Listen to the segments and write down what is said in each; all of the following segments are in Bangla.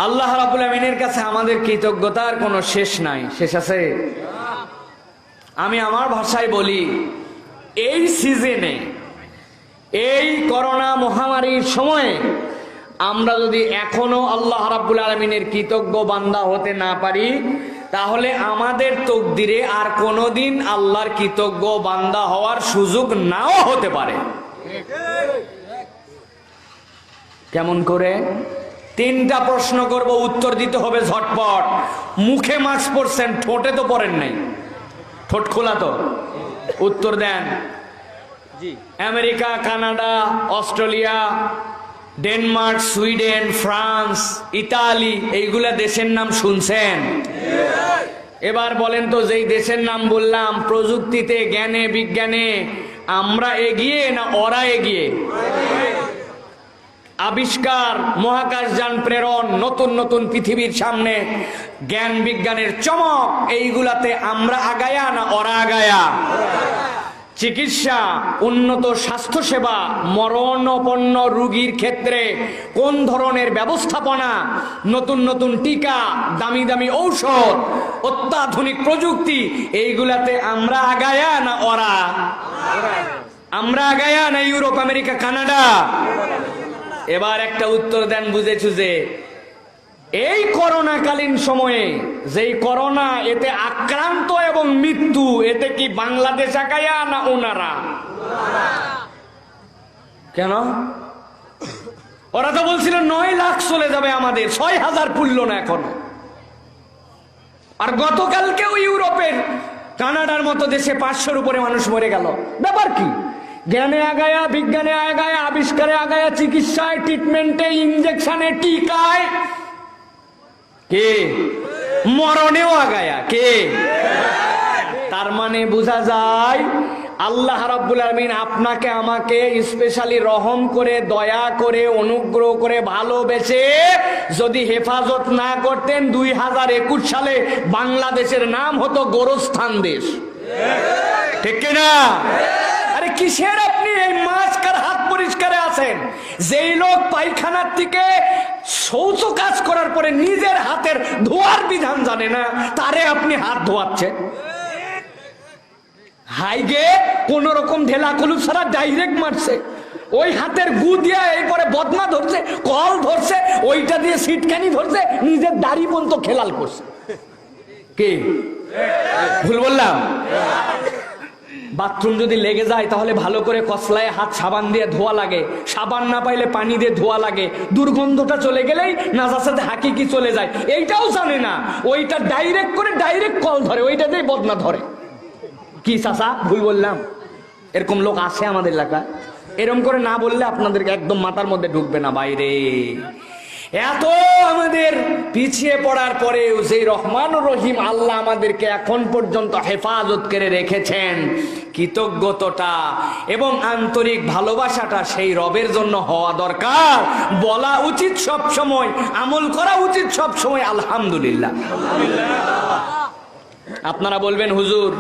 আল্লাহ রাব্বুল আমিনের কাছে আমাদের কৃতজ্ঞতার কোনো শেষ নাই। শেষ আছে? আমি আমার ভাষায় বলি, এই সিজনে, এই করোনা মহামারীর সময়ে আমরা যদি এখনো আল্লাহ রাব্বুল আমিনের কৃতজ্ঞ বান্দা হতে না পারি, তাহলে আমাদের তকদিরে আর কোনোদিন আল্লাহর কৃতজ্ঞ বান্দা হওয়ার সুযোগ নাও হতে পারে। কেমন করে? তিনটা প্রশ্ন করব, উত্তর দিতে হবে ঝটপট। মুখে মাস্ক পরছেন, ঠোঁটে তো পরেন নাই, ঠোঁট খোলা তো, উত্তর দেন। America, Canada, Australia, Denmark, Sweden, France, Italy, এইগুলা দেশের নাম শুনছেন? এবার বলেন তো, যেই দেশের নাম বললাম, প্রযুক্তিতে, জ্ঞানে, বিজ্ঞানে আমরা এগিয়ে না ওরা এগিয়ে? আবিষ্কার, মহাকাশযান প্রেরণ, নতুন নতুন পৃথিবীর সামনে জ্ঞান বিজ্ঞানের চমক, এইগুলাতে আমরা আগায়া না ওরা আগায়া? চিকিৎসা, উন্নত স্বাস্থ্য সেবা, মরণাপন্ন রোগীর ক্ষেত্রে কোন ধরনের ব্যবস্থাপনা, নতুন নতুন টিকা, দামি দামি ঔষধ, অত্যাধুনিক প্রযুক্তি, এইগুলাতে আমরা আগায়া না ওরা? আমরা আগায়া না ইউরোপ, আমেরিকা, কানাডা? এবার একটা উত্তর দেন বুঝে সুঝে। এই করোনাকালীন সময়ে যেই করোনা, এতে আক্রান্ত এবং মৃত্যু, এতে কি বাংলাদেশ আগায়া না ওনারা? কেন? ওরা তো বলছিল 9 লাখ চলে যাবে, আমাদের 6,000 পুরল না এখনো। আর গতকালকেও ইউরোপের, কানাডার মতো দেশে 500-র উপরে মানুষ মরে গেল। ব্যাপার কি? জ্ঞানে আগায়া, বিজ্ঞানে আগায়া, আবিষ্কারে আগায়া, চিকিৎসায়, ট্রিটমেন্টে, ইনজেকশনে, টিকায়, কে? মরণেও আগায়া, কে? তার মানে বোঝা যায় আল্লাহ রাব্বুল আমিন আপনাকে আমাকে স্পেশালি রহম করে, দয়া করে, অনুগ্রহ করে, ভালোবেসে যদি হেফাজত না করতেন, 2021 সালে বাংলাদেশের নাম হতো গোরস্থান দেশ। ঠিক কিনা? আরে কিসের আপনি এই মাস্ক আর হাত পরিষ্কারে আছেন? যেই লোক পায়খানার থেকে শৌচ কাজ করার পরে নিজের হাতের ধোয়ার বিধান জানে না, তারে আপনি হাত ধোয়াচ্ছেন। হাইগে কোন রকম ঢেলা কলুপ ছাড়া ডাইরেক্ট মারছে, ওই হাতের গু দিয়া এরপরে বদনা ধরছে, কল ধরছে, ওইটা দিয়ে সিটকানি ধরছে, নিজের দাড়ি পর্যন্ত খেলাল করছে। কে? ভুল বললাম? বাথরুম যদি লেগে যায় তাহলে ভালো করে কসলায় হাত সাবান দিয়ে ধোয়া লাগে, সাবান না পাইলে পানি দিয়ে ধোয়া লাগে, দুর্গন্ধটা চলে গেলেই নাজাসাতে হাকিকি চলে যায়, এইটাও জানে না। ওইটা ডাইরেক্ট করে ডাইরেক্ট কল ধরে, ওইটা দিয়ে বদনা ধরে। কি চাচা ভুল বললাম? এরকম লোক আছে আমাদের এলাকায়। এরকম করে না বললে আপনাদেরকে একদম মাথার মধ্যে ঢুকবে না। বাইরে এত আমাদের পিছিয়ে পড়ার পরেও যে রহমান রহিম আল্লাহ আমাদেরকে এখন পর্যন্ত হেফাজত করে রেখেছেন, কৃতজ্ঞতা এবং আন্তরিক ভালোবাসাটা সেই রবের জন্য হওয়া দরকার। বলা উচিত সব সময়, আমল করা উচিত সব সময় আলহামদুলিল্লাহ। আপনারা বলবেন, হুজুর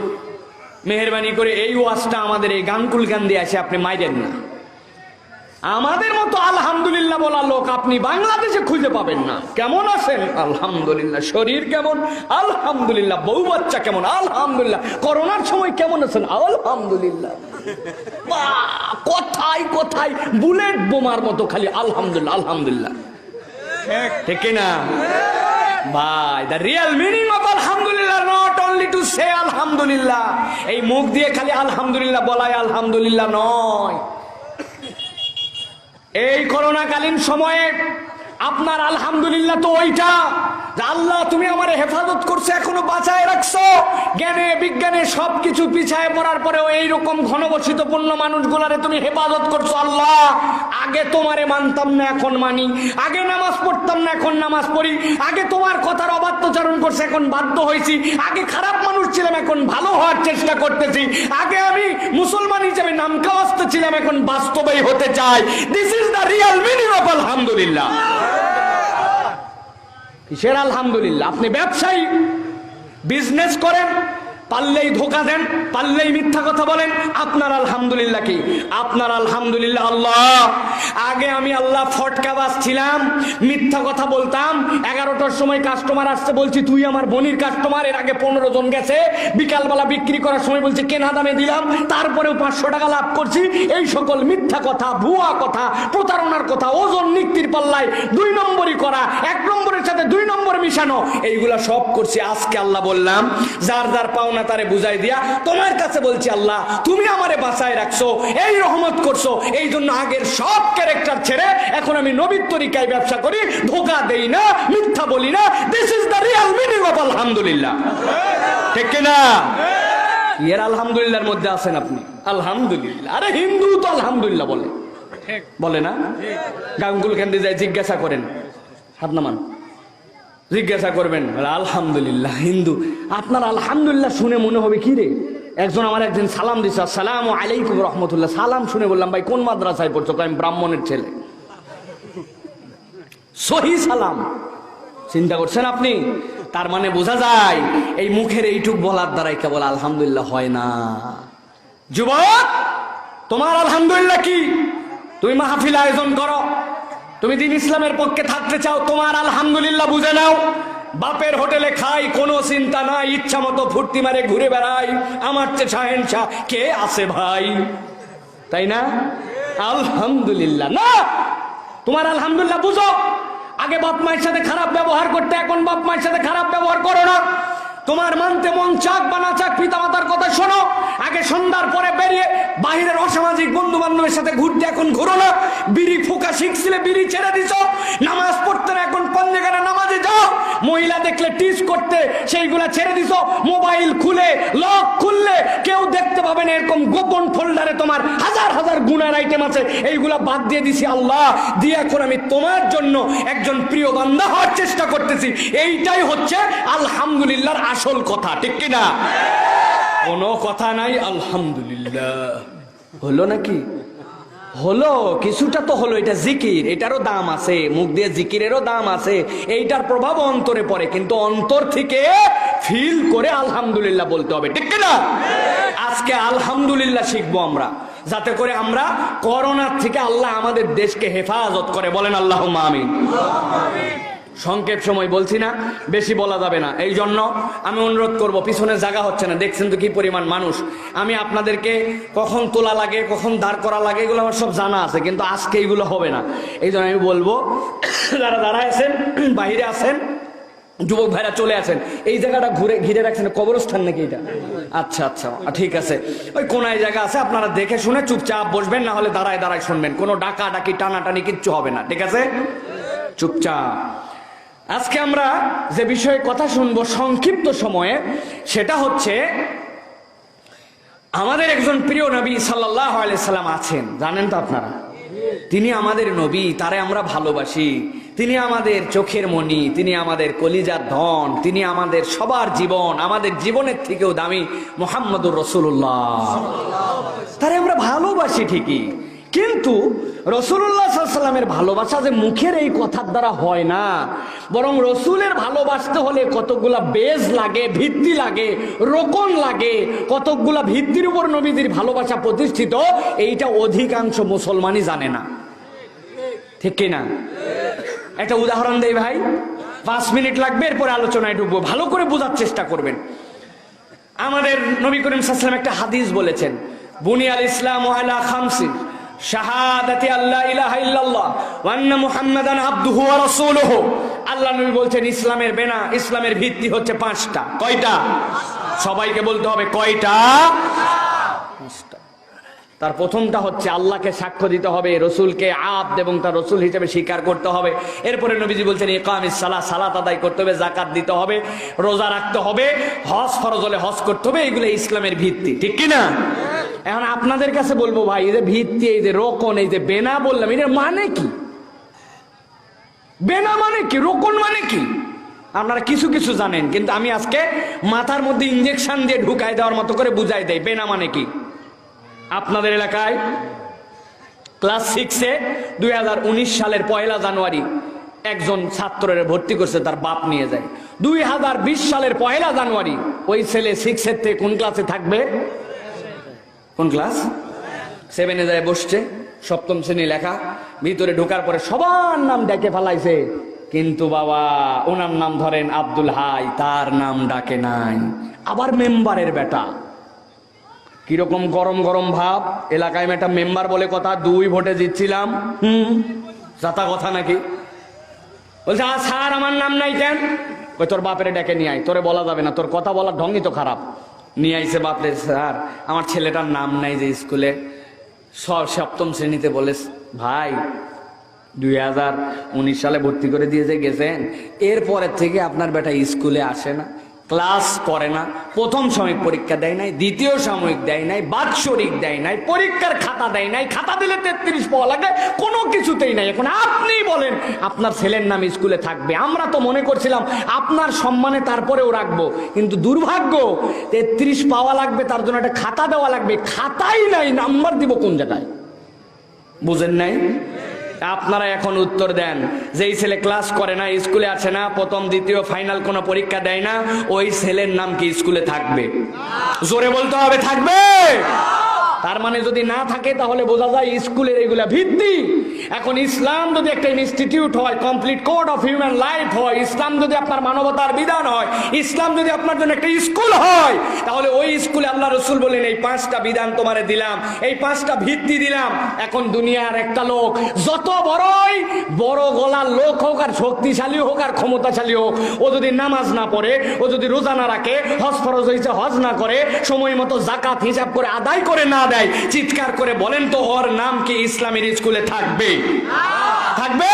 মেহেরবানি করে এই ওয়াজটা আমাদের এই গানকুল গান দিয়ে আসে আপনি মাইরেন না। আমাদের মতো আলহামদুলিল্লাহ বলা লোক আপনি বাংলাদেশে খুঁজে পাবেন না। কেমন আছেন? আলহামদুলিল্লাহ। শরীর কেমন? আলহামদুলিল্লাহ। বউ বাচ্চা কেমন? আলহামদুলিল্লাহ। করোনার সময় কেমন আছেন? আলহামদুলিল্লাহ। কোথায় কোথায় বুলেট বোমার মতো খালি আলহামদুলিল্লাহ আলহামদুলিল্লাহ। ঠিক না ভাই? দ্য রিয়েল মিনিং অফ আলহামদুলিল্লাহ নট অনলি টু সে আলহামদুলিল্লাহ। এই মুখ দিয়ে খালি আলহামদুলিল্লাহ বলাই আলহামদুলিল্লাহ নয়। এই করোনাকালীন সময়ে আপনার আলহামদুলিল্লাহ তো ওইটা, আল্লাহ তুমি আমার হেফাজত করছো, এখনো বাঁচায় রাখছো। জ্ঞানে বিজ্ঞানে সবকিছু পিছায় পড়ার পরেও এইরকম ঘনবসতিপূর্ণ মানুষগুলারে তুমি হেফাজত করছো। আল্লাহ আগে তোমারে মানতাম না, এখন মানি। আগে নামাজ পড়তাম না, এখন নামাজ পড়ি। আগে তোমার কথার অবাধ্যচারণ করছে, এখন বাধ্য হয়েছি। আগে খারাপ মানুষ ছিলাম, এখন ভালো হওয়ার চেষ্টা করতেছি। আগে আমি মুসলমান হিসেবে নামকাওয়াস্তে ছিলাম, এখন বাস্তবেই হতে চাই। This is the real meaning of আলহামদুলিল্লাহ। কিসের আলহামদুলিল্লাহ? আপনি ব্যবসায়ী, বিজনেস করেন, পারলেই ধোকা দেন, পারলেই মিথ্যা কথা বলেন। আপনার আলহামদুলিল্লাহ কি? আপনার আলহামদুলিল্লাহ আল্লাহ। আগে আমি আল্লাহ ফটকাবাজ ছিলাম, মিথ্যা কথা বলতাম। 11টার সময় কাস্টমার আসছে, বলছি তুই আমার বোনির কাস্টমার। এর আগে 15 জন গেছে। বিকালবেলা বিক্রি করার সময় বলছি কেনা দামে দিলাম, তারপরেও 500 টাকা লাভ করছি। এই সকল মিথ্যা কথা, ভুয়া কথা, প্রতারণার কথা, ওজন নিক্তির পাল্লায় 2 নম্বরই করা, 1 নম্বরের সাথে 2 নম্বর মিশানো, এইগুলা সব করছি। আজকে আল্লাহ বললাম যার যার পাওনা তারে বুঝাই দিয়া তোমার কাছে বলছি আল্লাহ তুমি আমারে বাঁচায় রাখছো, এই রহমত করছো। এই জন্য আগের সব ক্যারেক্টার ছেড়ে এখন আমি নবীর তরিকায় ব্যবসা করি, ধোকা দেই না, মিথ্যা বলি না। This is the Real meaning of আলহামদুলিল্লাহ। ঠিক কিনা? এর আলহামদুলিল্লাহর মধ্যে আছেন আপনি? আলহামদুলিল্লাহ। আরে হিন্দু তো আলহামদুলিল্লাহ বলে, বলে না? গাঙ্গুল কেন্দ্রে যায় জিজ্ঞাসা করেন, হাত নামান, জিজ্ঞাসা করবেন আলহামদুলিল্লাহ। হিন্দু আপনার আলহামদুলিল্লাহ শুনে মনে হবে কি রে? একজন আমার একদিন সালাম দিচ্ছে, আসসালামু আলাইকুম রহমতুল্লাহ। সালাম শুনে বললাম ভাই কোন মাদ্রাসায় পড়ছো? আমি ব্রাহ্মণের ছেলে। সহি সালাম। চিন্তা করছেন আপনি? তার মানে বোঝা যায় এই মুখের এইটুক বলার দ্বারাই কেবল আলহামদুলিল্লাহ হয় না। যুবক, তোমার আলহামদুলিল্লাহ কি? তুমি মাহফিল আয়োজন করো, তুমি দিন ইসলামের পক্ষে থাকতে চাও, তোমার আলহামদুলিল্লাহ বুঝে নাও। বাপের হোটেলে খাই, কোনো চিন্তা নাই, ইচ্ছা মতো ফুর্তি মারে ঘুরে বেড়াই, আমার চেয়ে শাহেনশাহ কে আছে ভাই? তাই না? আলহামদুলিল্লাহ না, তোমার আলহামদুলিল্লাহ বুঝো। আগে বাপ মায়ের সাথে খারাপ ব্যবহার করতে, এখন বাপ মায়ের সাথে খারাপ ব্যবহার করো না। তোমার মানতে মন চাক বা না চাক পিতা মাতার কথা শোনো। আগে সন্ধ্যার পরে বেরিয়ে বাহিরের অসামাজিক বন্ধু বান্ধবের সাথে ঘুরতে, এখন ঘুরো না। বিড়ি ফুকা শিখছিলে, বিড়ি ছেড়ে দিছ। নামাজ পড়তে না, এখন পঞ্জেগারে নামাজে যাও। মহিলা দেখলে টিস করতে, সেইগুলা ছেড়ে দিছ। মোবাইল খুলে লক খুললে কেউ দেখতে পাবে না, এরকম গোপন ফোল্ডারে তোমার হাজার হাজার গুনার আইটেম আছে, এইগুলা বাদ দিয়ে দিছি আল্লাহ দিয়ে। এখন আমি তোমার জন্য একজন প্রিয় বান্দা হওয়ার চেষ্টা করতেছি। এইটাই হচ্ছে আলহামদুলিল্লাহর আসল কথা। ঠিক কিনা? কোনো কথা নাই, আলহামদুলিল্লাহ। হলো নাকি? হলো, কিছুটা তো হলো। এটা জিকির, এটারও দাম আছে, মুখ দিয়ে জিকিরেরও দাম আছে, এইটার প্রভাব অন্তরে পড়ে, কিন্তু অন্তর থেকে ফিল করে আলহামদুলিল্লাহ বলতে হবে। ঠিক কিনা? আজকে আলহামদুলিল্লাহ শিখবো আমরা, যাতে করে আমরা করোনার থেকে আল্লাহ আমাদের দেশকে হেফাজত করে। বলেন আল্লাহুম্মা আমিন। সংক্ষেপ সময় বলছি না, বেশি বলা যাবে না। এই জন্য আমি অনুরোধ করব, পিছনে জায়গা হচ্ছে না, দেখছেন তো কি পরিমাণ মানুষ। আমি আপনাদেরকে কখন তোলা লাগে, কখন দাঁড় করা লাগে, এগুলো আমার সব জানা আছে, কিন্তু আজকে এইগুলো হবে না। এই জন্য আমি বলবো, যারা দাঁড়ায় আছেন, বাহিরে আছেন, যুবক ভাইরা চলে আসেন। এই জায়গাটা ঘিরে রাখছেন কবরস্থান নাকি এটা? আচ্ছা আচ্ছা, ঠিক আছে। ওই কোনায় জায়গা আছে, আপনারা দেখে শুনে চুপচাপ বসবেন, না হলে দাঁড়ায় দাঁড়ায় শুনবেন। কোনো ডাকা ডাকি টানাটানি কিচ্ছু হবে না, ঠিক আছে? চুপচাপ। আজকে আমরা যে বিষয়ে কথা শুনবো সংক্ষিপ্ত সময়ে, সেটা হচ্ছে আমাদের একজন প্রিয় নবী সাল্লাল্লাহু আলাইহি সাল্লাম আছেন, জানেন তো আপনারা? তিনি আমাদের নবী, তারে আমরা ভালোবাসি। তিনি আমাদের চোখের মণি, তিনি আমাদের কলিজার ধন, তিনি আমাদের সবার জীবন, আমাদের জীবনের থেকেও দামি মুহাম্মদুর রাসূলুল্লাহ। তারে আমরা ভালোবাসি ঠিকই, কিন্তু রাসূলুল্লাহ সাল্লাল্লাহু আলাইহি ওয়াসাল্লামের ভালোবাসা যে মুখের এই কথার দ্বারা হয় না, বরং রসুলের ভালোবাসতে হলে কতগুলা বেজ লাগে, ভিত্তি লাগে, রোকন লাগে, কতগুলা ভিত্তির উপর নবীদের ভালোবাসা প্রতিষ্ঠিত, এইটা অধিকাংশ মুসলমানই জানে না। ঠিক কিনা? একটা উদাহরণ দেই ভাই, 5 মিনিট লাগবে, এরপরে আলোচনায় ঢুকবো। ভালো করে বোঝার চেষ্টা করবেন। আমাদের নবী করিম সাল্লাল্লাহু আলাইহি ওয়াসাল্লাম একটা হাদিস বলেছেন, বুনিয়াল ইসলামু আলা খামসিন, শাহাদাতি আল্লা ইলাহা ইল্লাল্লাহ ওয়া আন্না মুহাম্মাদান আবদুহু ওয়া রাসূলুহু। আল্লাহ নবী বলছেন ইসলামের বেনা, ইসলামের ভিত্তি হচ্ছে 5টা। কয়টা? সবাইকে বলতে হবে কয়টা? 5টা। তার প্রথমটা হচ্ছে আল্লাহকে সাক্ষ্য দিতে হবে, রসুলকে আব্দ এবং তার রসুল হিসেবে স্বীকার করতে হবে। এরপরে নবীজি বলছেন ইকামিস সালাহ, সালাত আদায় করতে হবে, যাকাত দিতে হবে, রোজা রাখতে হবে, হজ ফরজ হলে হজ করতে হবে। এগুলো ইসলামের ভিত্তি। ঠিক কিনা? এখন আপনাদের কাছে বলবো ভাই, এই যে ভিত্তি, এই যে রোকন, এই যে বেনা বললাম, এর মানে কি? বেনা মানে কি? রোকন মানে কি? আপনারা কিছু কিছু জানেন, কিন্তু আমি আজকে মাথার মধ্যে ইঞ্জেকশন দিয়ে ঢুকাই দেওয়ার মতো করে বুঝাই দেই বেনা মানে কি। আপনাদের এলাকায় ক্লাস 6-এ 2019 সালের 1 জানুয়ারি একজন ছাত্রের ভর্তি করছে, তার বাপ নিয়ে যায়। 2020 সালের 1 জানুয়ারি ওই ছেলে 6 থেকে কোন ক্লাসে থাকবে? কোন ক্লাস? 7 যায় বসছে, 7ম শ্রেণী লেখা। ভিতরে ঢোকার পরে সবার নাম ডেকে ফেলাইছে, কিন্তু বাবা ওনার নাম ধরেন আব্দুল হাই, তার নাম ডাকে নাই। আবার মেম্বারের বেটা, কিরকম গরম গরম ভাব। এলাকায় একটা মেম্বার বলে কথা, 2 ভোটে জিতছিলাম। যাতা কথা নাকি? বলছে স্যার আমার নাম নাই কেন? ওই তোর বাপের ডেকে নিয়ে আয়, তোরে বলা যাবে না, তোর কথা বলার ঢঙ্গই তো খারাপ। নিয়ে আইছে বাপরে, স্যার আমার ছেলেটার নাম নাই যে স্কুলে, 7ম শ্রেণীতে। বলে ভাই 2019 সালে ভর্তি করে দিয়ে যে গেছেন, এরপরের থেকে আপনার বেটা স্কুলে আসে না, ক্লাস করে না, প্রথম সাময়িক পরীক্ষা দেয় নাই, দ্বিতীয় সাময়িক দেয় নাই, বাৎসরিক দেয় নাই, পরীক্ষার খাতা দেয় নাই, খাতা দিলে 33 পাওয়া লাগে, কোনো কিছুতেই নাই। এখন আপনি বলেন আপনার ছেলের নাম স্কুলে থাকবে? আমরা তো মনে করছিলাম আপনার সম্মানে তারপরেও রাখবো, কিন্তু দুর্ভাগ্য 33 পাওয়া লাগবে, তার জন্য একটা খাতা দেওয়া লাগবে, খাতাই নাই, নাম্বার দিব কোন জায়গায়? বুঝেন নাই? আপনারা এখন উত্তর দেন, যেই ছেলে ক্লাস করে না, স্কুলে আসে না, প্রথম দ্বিতীয় ফাইনাল কোনো পরীক্ষা দেয় না, ওই ছেলের নাম কি স্কুলে থাকবে? জোরে বলতে হবে, থাকবে। তার মানে যদি না থাকে তাহলে বোঝা যায় স্কুলের এগুলা ভিত্তি। এখন ইসলাম যদি একটা ইনস্টিটিউট হয়, complete code of human life হয়, ইসলাম যদি আপনার মানবতার বিধান হয়, ইসলাম যদি আপনার জন্য একটা স্কুল হয়, তাহলে ওই স্কুলে আল্লাহ রসুল বলেন এই 5টা বিধান তোমারে দিলাম, এই 5টা ভিত্তি দিলাম। এখন দুনিয়ার একটা লোক যত বড়ই বড় গলার লোক হোক, আর শক্তিশালী হোক, আর ক্ষমতাশালী হোক, ও যদি নামাজ না পড়ে, ও যদি রোজা না রাখে, হজ ফরজ হয়েছে হজ না করে, সময় মতো জাকাত হিসাব করে আদায় করে না দেয়, চিৎকার করে বলেন তো ওর নাম কি ইসলামের স্কুলে থাকবে? থাকবে?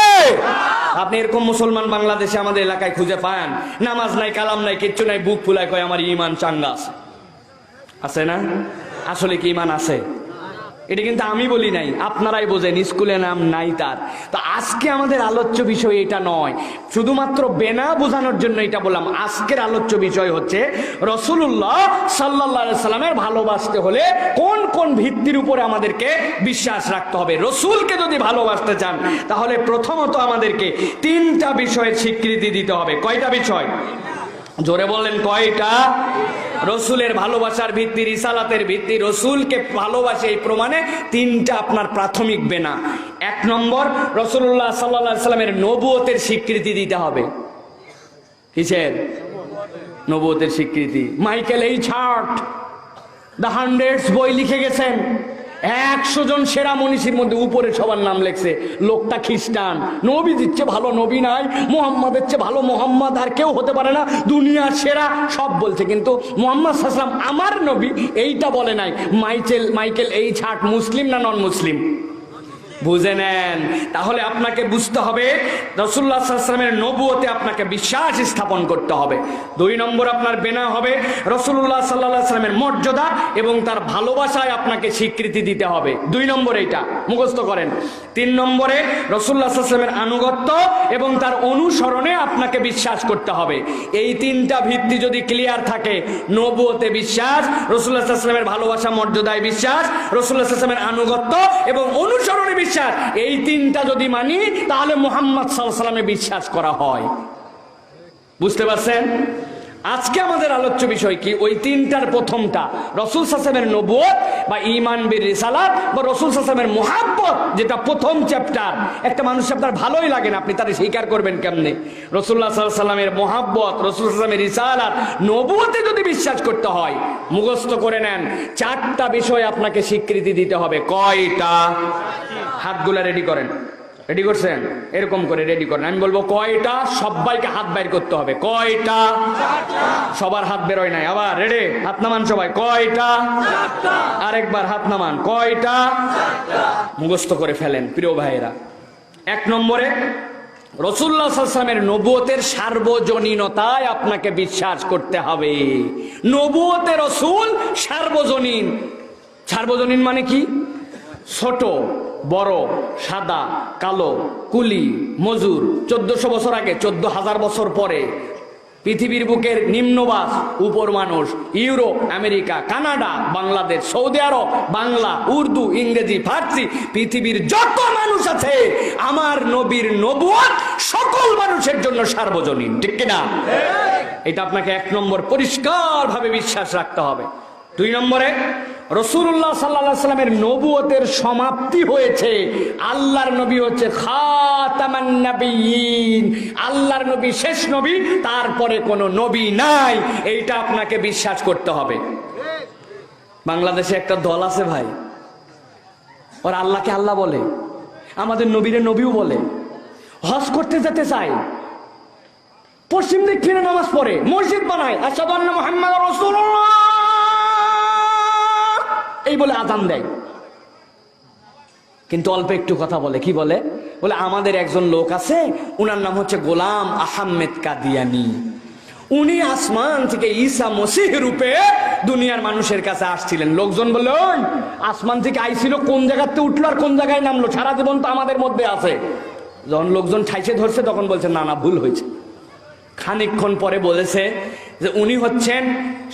আপনি এরকম মুসলমান বাংলাদেশে আমাদের এলাকায় খুঁজে পান, নামাজ নাই, কালাম নাই, কিচ্ছু নাই, বুক ফুলায় কয় আমার ইমান চাঙ্গা আছে। আছে না? আসলে কি ইমান আছে? এটা কিন্তু আমি বলি নাই, আপনারাই বোঝেন, স্কুলে নাম নাই তার। তো আজকে আমাদের আলোচ্য বিষয় এটা নয়, শুধুমাত্র বেনা বোঝানোর জন্য এটা বললাম। আজকের আলোচ্য বিষয় হচ্ছে রাসূলুল্লাহ সাল্লাল্লাহু আলাইহি সাল্লামের ভালোবাসতে হলে কোন কোন ভিত্তির উপরে আমাদেরকে বিশ্বাস রাখতে হবে। রসুলকে যদি ভালোবাসতে চান তাহলে প্রথমত আমাদেরকে 3টা বিষয়ের স্বীকৃতি দিতে হবে। কয়টা বিষয়? জোরে বললেন, কয়টা? রসুলের ভালোবাসার ভিত্তি, রিসালাতের ভিত্তি, রসুলকে ভালোবাসে এই প্রমাণে 3টা আপনার প্রাথমিক বেনা। 1 নম্বর, রাসূলুল্লাহ সাল্লাল্লাহু আলাইহি সাল্লামের নবুয়তের স্বীকৃতি দিতে হবে। কিসের? নবুয়তের স্বীকৃতি। Michael H heart the hundreds বই লিখে গেছেন, 100 জন সেরা মনীষীর মধ্যে উপরে সবার নাম লেখছে। লোকটা খ্রিস্টান, নবী দিচ্ছে ভালো নবী নাই, মুহাম্মাদের চেয়ে ভালো মুহাম্মদ আর কেউ হতে পারে না, দুনিয়ার সেরা সব বলছে, কিন্তু মুহাম্মদ সাল্লাল্লাহু আলাইহি ওয়াসাল্লাম আমার নবী এইটা বলে নাই। মাইকেল এইচ হার্ট মুসলিম না নন মুসলিম? বুঝে নেন। তাহলে আপনাকে বুঝতে হবে রাসূলুল্লাহ সাল্লাল্লাহু আলাইহি ওয়াসাল্লামের নবুয়তে আপনাকে বিশ্বাস স্থাপন করতে হবে। 2 নম্বর আপনার বেনা হবে রাসূলুল্লাহ সাল্লাল্লাহু আলাইহি ওয়াসাল্লামের মর্যাদা এবং তার ভালোবাসায় আপনাকে স্বীকৃতি দিতে হবে। 2 নম্বর এইটা মুখস্থ করেন। 3 নম্বরে রাসূলুল্লাহ সাল্লাল্লাহু আলাইহি ওয়াসাল্লামের আনুগত্য এবং তার অনুসরণে আপনাকে বিশ্বাস করতে হবে। এই 3টা ভিত্তি যদি ক্লিয়ার থাকে, নবুয়তে বিশ্বাস, রাসূলুল্লাহ সাল্লাল্লাহু আলাইহি ওয়াসাল্লামের ভালোবাসা মর্যাদায় বিশ্বাস, রাসূলুল্লাহ সাল্লাল্লাহু আলাইহি ওয়াসাল্লামের আনুগত্য এবং অনুসরণে বিশ্বাস, এই 3টা যদি মানি তাহলে মুহাম্মদ সাল্লাল্লাহু আলাইহি ওয়াসাল্লামে বিশ্বাস করা হয়। বুঝতে পারছেন? আজকে আমাদের আলোচ্য বিষয় কি? ওই 3টার প্রথমটা, রাসূল সাল্লাল্লাহু আলাইহি ওয়াসাল্লামের নবুয়ত বা ঈমান বির রিসালাত বা রাসূল সাল্লাল্লাহু আলাইহি ওয়াসাল্লামের মুহাব্বত, যেটা প্রথম চ্যাপ্টার। একটা মানুষ আপনার ভালোই লাগে না, আপনি তারে স্বীকার করবেন কেমনে? রাসূলুল্লাহ সাল্লাল্লাহু আলাইহি ওয়াসাল্লামের মুহাব্বত, রাসূল সাল্লাল্লাহু আলাইহি ওয়াসাল্লামের রিসালাত, নবুয়তে যদি বিশ্বাস করতে হয়, মুখস্থ করে নেন, 4টা বিষয় আপনাকে স্বীকৃতি দিতে হবে। কয়টা? হাতগুলা রেডি করেন। রেডি করছেন? এরকম করে রেডি করেন। আমি বলবো কয়টা, সবাইকে হাত বাইর করতে হবে। কয়টা? সবার হাত বের হয় নাই। আবার রেডি, হাত নামান সবাই। কয়টা? আরেকবার হাত নামান। কয়টা? মুখস্থ করে ফেলেন প্রিয় ভাইয়েরা। 1 নম্বরে রাসূলুল্লাহ সাল্লাল্লাহু আলাইহি ওয়াসাল্লামের নবুয়তের সার্বজনীনতায় আপনাকে বিশ্বাস করতে হবে। নবুয়তে রাসূল সার্বজনীন। সার্বজনীন মানে কি? ছোট বড়, সাদা কালো, কুলি মজুর, 1400 বছর আগে, 14,000 বছর পরে, পৃথিবীর বুকের নিম্নবাস, উপর মানুষ, Europe, America, Canada, Bangladesh, Saudi Arab, Bangla, Urdu, ইংরেজি, ফার্সি, পৃথিবীর যত মানুষ আছে আমার নবীর নবুয়ত সকল মানুষের জন্য সার্বজনীন, ঠিক কিনা? এটা আপনাকে 1 নম্বর পরিষ্কার ভাবে বিশ্বাস রাখতে হবে। 2 নম্বরে রাসূলুল্লাহ সাল্লাল্লাহু আলাইহি সাল্লামের নবুয়তের সমাপ্তি হয়েছে। আল্লাহর নবী হচ্ছে খাতামান নবিয়্যিন, আল্লাহর নবী শেষ নবী, তারপরে কোনো নবী নাই, এইটা আপনাকে বিশ্বাস করতে হবে। বাংলাদেশে একটা দল আছে ভাই, ওরা আল্লাহকে আল্লাহ বলে, আমাদের নবীরে নবীও বলে, হজ করতে যেতে চায়, পশ্চিম দিক ফিরে নামাজ পড়ে, মসজিদ বানায়, আশহাদু আন্না মুহাম্মাদুর রাসূলুল্লাহ এই বলে আযান দেয়, কিন্তু অল্প একটু কথা বলে। কি বলে? বলে আমাদের একজন লোক আছে, উনার নাম হচ্ছে গোলাম আহমেদ কাদিয়ানি, উনি আসমান থেকে ঈসা মসিহ রূপে দুনিয়ার মানুষের কাছে আসছিলেন। লোকজন বলল, ওই আসমান থেকে আইছিল, কোন জায়গাতে উঠলো আর কোন জায়গায় নামলো, সারা জীবন তো আমাদের মধ্যে আছে। যখন লোকজন ঠাইছে ধরছে তখন বলছে না না, ভুল হয়েছে। খানিকক্ষণ পরে বলেছে যে উনি হচ্ছেন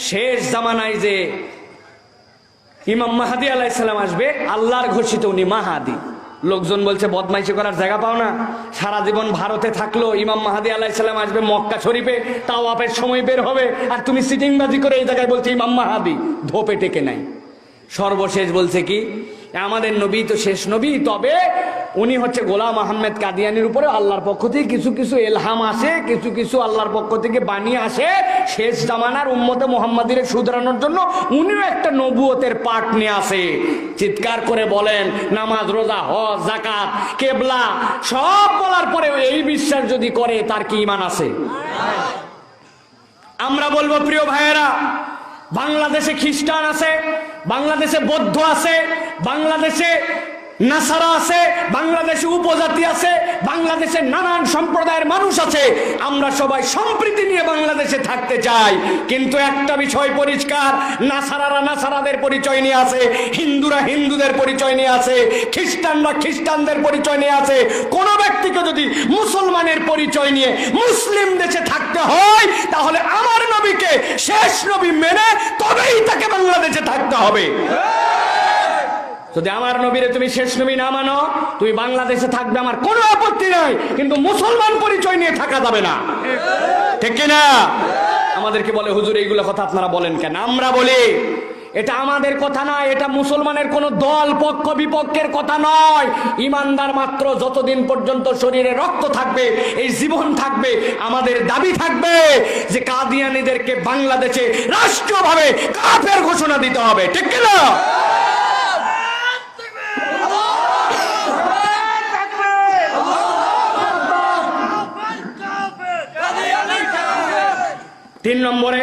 শেষ জামানায় যে ইমাম মাহাদি আলাইহিস সালাম আসবে, আল্লাহর ঘোষিত উনি মাহাদি। লোকজন বলছে বদমাইশি করার জায়গা পাও না, সারা জীবন ভারতে থাকলো, ইমাম মাহাদি আলাইহিস সালাম আসবে মক্কা শরীফে, তাওয়াফের সময় বের হবে, আর তুমি সিটিংবাজি করে এই জায়গায় বলছে ইমাম মাহাদি, ধোপে টেকে নাই। সর্বশেষ বলছে কি, আমাদের নবী তো শেষ নবী, তবে উনি হচ্ছে গোলাম আহমেদ কাদিয়ানির উপরে আল্লাহর পক্ষ থেকে কিছু কিছু এলহাম আসে, কিছু কিছু আল্লাহর পক্ষ থেকে বাণী আসে, শেষ জামানার উম্মতে মুহাম্মাদিরে শুধরানোর জন্য উনিও একটা নবুয়তের পাঠ নিয়ে আসে। চিৎকার করে বলেন, নামাজ, রোজা, হজ, যাকাত, কেবলা সব বলার পরে এই বিশ্বাস যদি করে তার কি ঈমান আছে? আমরা বলবো প্রিয় ভাইয়েরা, বাংলাদেশে খ্রিস্টান আছে, বাংলাদেশে বৌদ্ধ আছে, বাংলাদেশে নাসারা আছে, বাংলাদেশে উপজাতি আছে, বাংলাদেশে নানান সম্প্রদায়ের মানুষ আছে। আমরা সবাই সম্প্রীতি নিয়ে বাংলাদেশে থাকতে চাই, কিন্তু একটা বিষয় পরিষ্কার, নাসারারা নাসারাদের পরিচয় নিয়ে আছে, হিন্দুরা হিন্দুদের পরিচয় নিয়ে আছে, খ্রিস্টানরা খ্রিস্টানদের পরিচয় নিয়ে আছে। কোন ব্যক্তিকে যদি মুসলমানের পরিচয় নিয়ে মুসলিম দেশে থাকতে হয়, তাহলে আমার নবীকে শেষ নবী মেনে তবেই তাকে বাংলাদেশে থাকতে হবে। যদি আমার নবীরে তুমি শেষ নবী না মানো, তুমি বাংলাদেশে থাকবে, আমার কোনো আপত্তি নাই, কিন্তু মুসলমান পরিচয় নিয়ে থাকা যাবে না, ঠিক কিনা? আমাদেরকে বলে হুজুর এইগুলো কথা আপনারা বলেন কেন? আমরা বলি এটা আমাদের কথা নয়, এটা মুসলমানের কোন দল পক্ষ বিপক্ষের কথা নয়। ইমানদার মাত্র যতদিন পর্যন্ত শরীরে রক্ত থাকবে, এই জীবন থাকবে, আমাদের দাবি থাকবে যে কাদিয়ানীদেরকে বাংলাদেশে রাষ্ট্রীয়ভাবে কাফের ঘোষণা দিতে হবে, ঠিক কিনা? 3 নম্বরে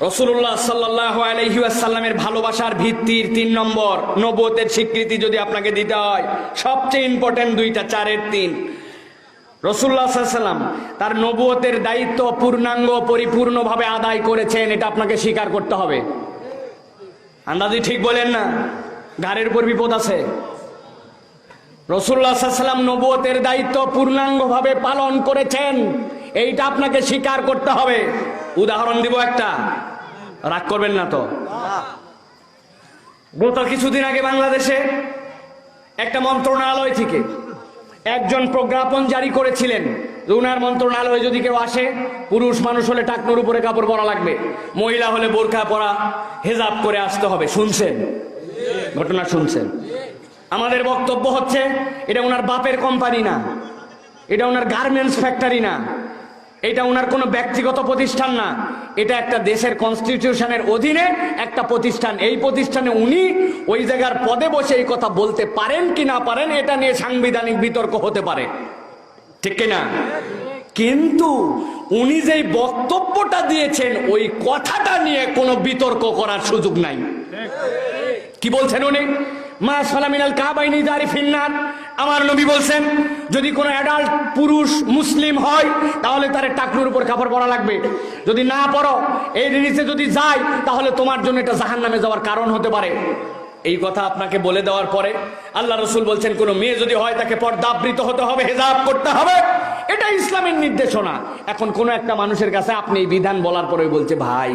রাসূলুল্লাহ সাল্লাল্লাহু আলাইহি ওয়াসাল্লামের ভালোবাসার ভিত্তির 3 নম্বর নবুয়তের স্বীকৃতি যদি আপনাকে দিতে হয়, সবচেয়ে ইম্পর্টেন্ট 2টা, 4-এর 3। রাসূলুল্লাহ সাল্লাল্লাহু আলাইহি ওয়াসাল্লাম তার নবুয়তের দায়িত্ব পূর্ণাঙ্গ পরিপূর্ণভাবে আদায় করেছেন, এটা আপনাকে স্বীকার করতে হবে। আন্দাজি ঠিক বলেন না, ঘাড়ের উপর বিপদ আছে। রাসূলুল্লাহ সাল্লাল্লাহু আলাইহি ওয়াসাল্লাম নবুয়তের দায়িত্ব পূর্ণাঙ্গভাবে পালন করেছেন, এইটা আপনাকে স্বীকার করতে হবে। উদাহরণ দিব একটা, রাগ করবেন না তো। গত কিছুদিন আগে বাংলাদেশে একটা মন্ত্রণালয় থেকে একজন প্রজ্ঞাপন জারি করেছিলেন যে উনার মন্ত্রণালয়ে যদি কেউ আসে, পুরুষ মানুষ হলে টাকনুর উপরে কাপড় পরা লাগবে, মহিলা হলে বোরকা পরা, হেজাব করে আসতে হবে। শুনছেন ঘটনা? শুনছেন? আমাদের বক্তব্য হচ্ছে এটা ওনার বাপের কোম্পানি না, এটা ওনার গার্মেন্টস ফ্যাক্টরি না, এটা ওনার কোনো ব্যক্তিগত প্রতিষ্ঠান না, এটা একটা দেশের কনস্টিটিউশনের অধীনে একটা প্রতিষ্ঠান। এই প্রতিষ্ঠানে উনি ওই জায়গার পদে বসে এই কথা বলতে পারেন কি না পারেন, এটা নিয়ে সাংবিধানিক বিতর্ক হতে পারে, ঠিক কিনা? কিন্তু উনি যেই বক্তব্যটা দিয়েছেন ওই কথাটা নিয়ে কোনো বিতর্ক করার সুযোগ নাই। কি বলছেন উনি? মা সালামিনাল কাবাইনি দারি ফিন্নার। আমার নবী বলছেন যদি কোনো অ্যাডাল্ট পুরুষ মুসলিম হয় তাহলে তার টাকনুর উপর কাপড় পরা লাগবে, যদি না পরো, এই নিচে যদি যায় তাহলে তোমার জন্য এটা জাহান্নামে যাওয়ার কারণ হতে পারে। এই কথা আপনাকে বলে দেওয়ার পরে আল্লাহ রসুল বলছেন কোন মেয়ে যদি হয় তাকে পর্দাবৃত হতে হবে, হেজাব করতে হবে, এটা ইসলামের নির্দেশনা। এখন কোন একটা মানুষের কাছে আপনি এই বিধান বলার পরে বলছে ভাই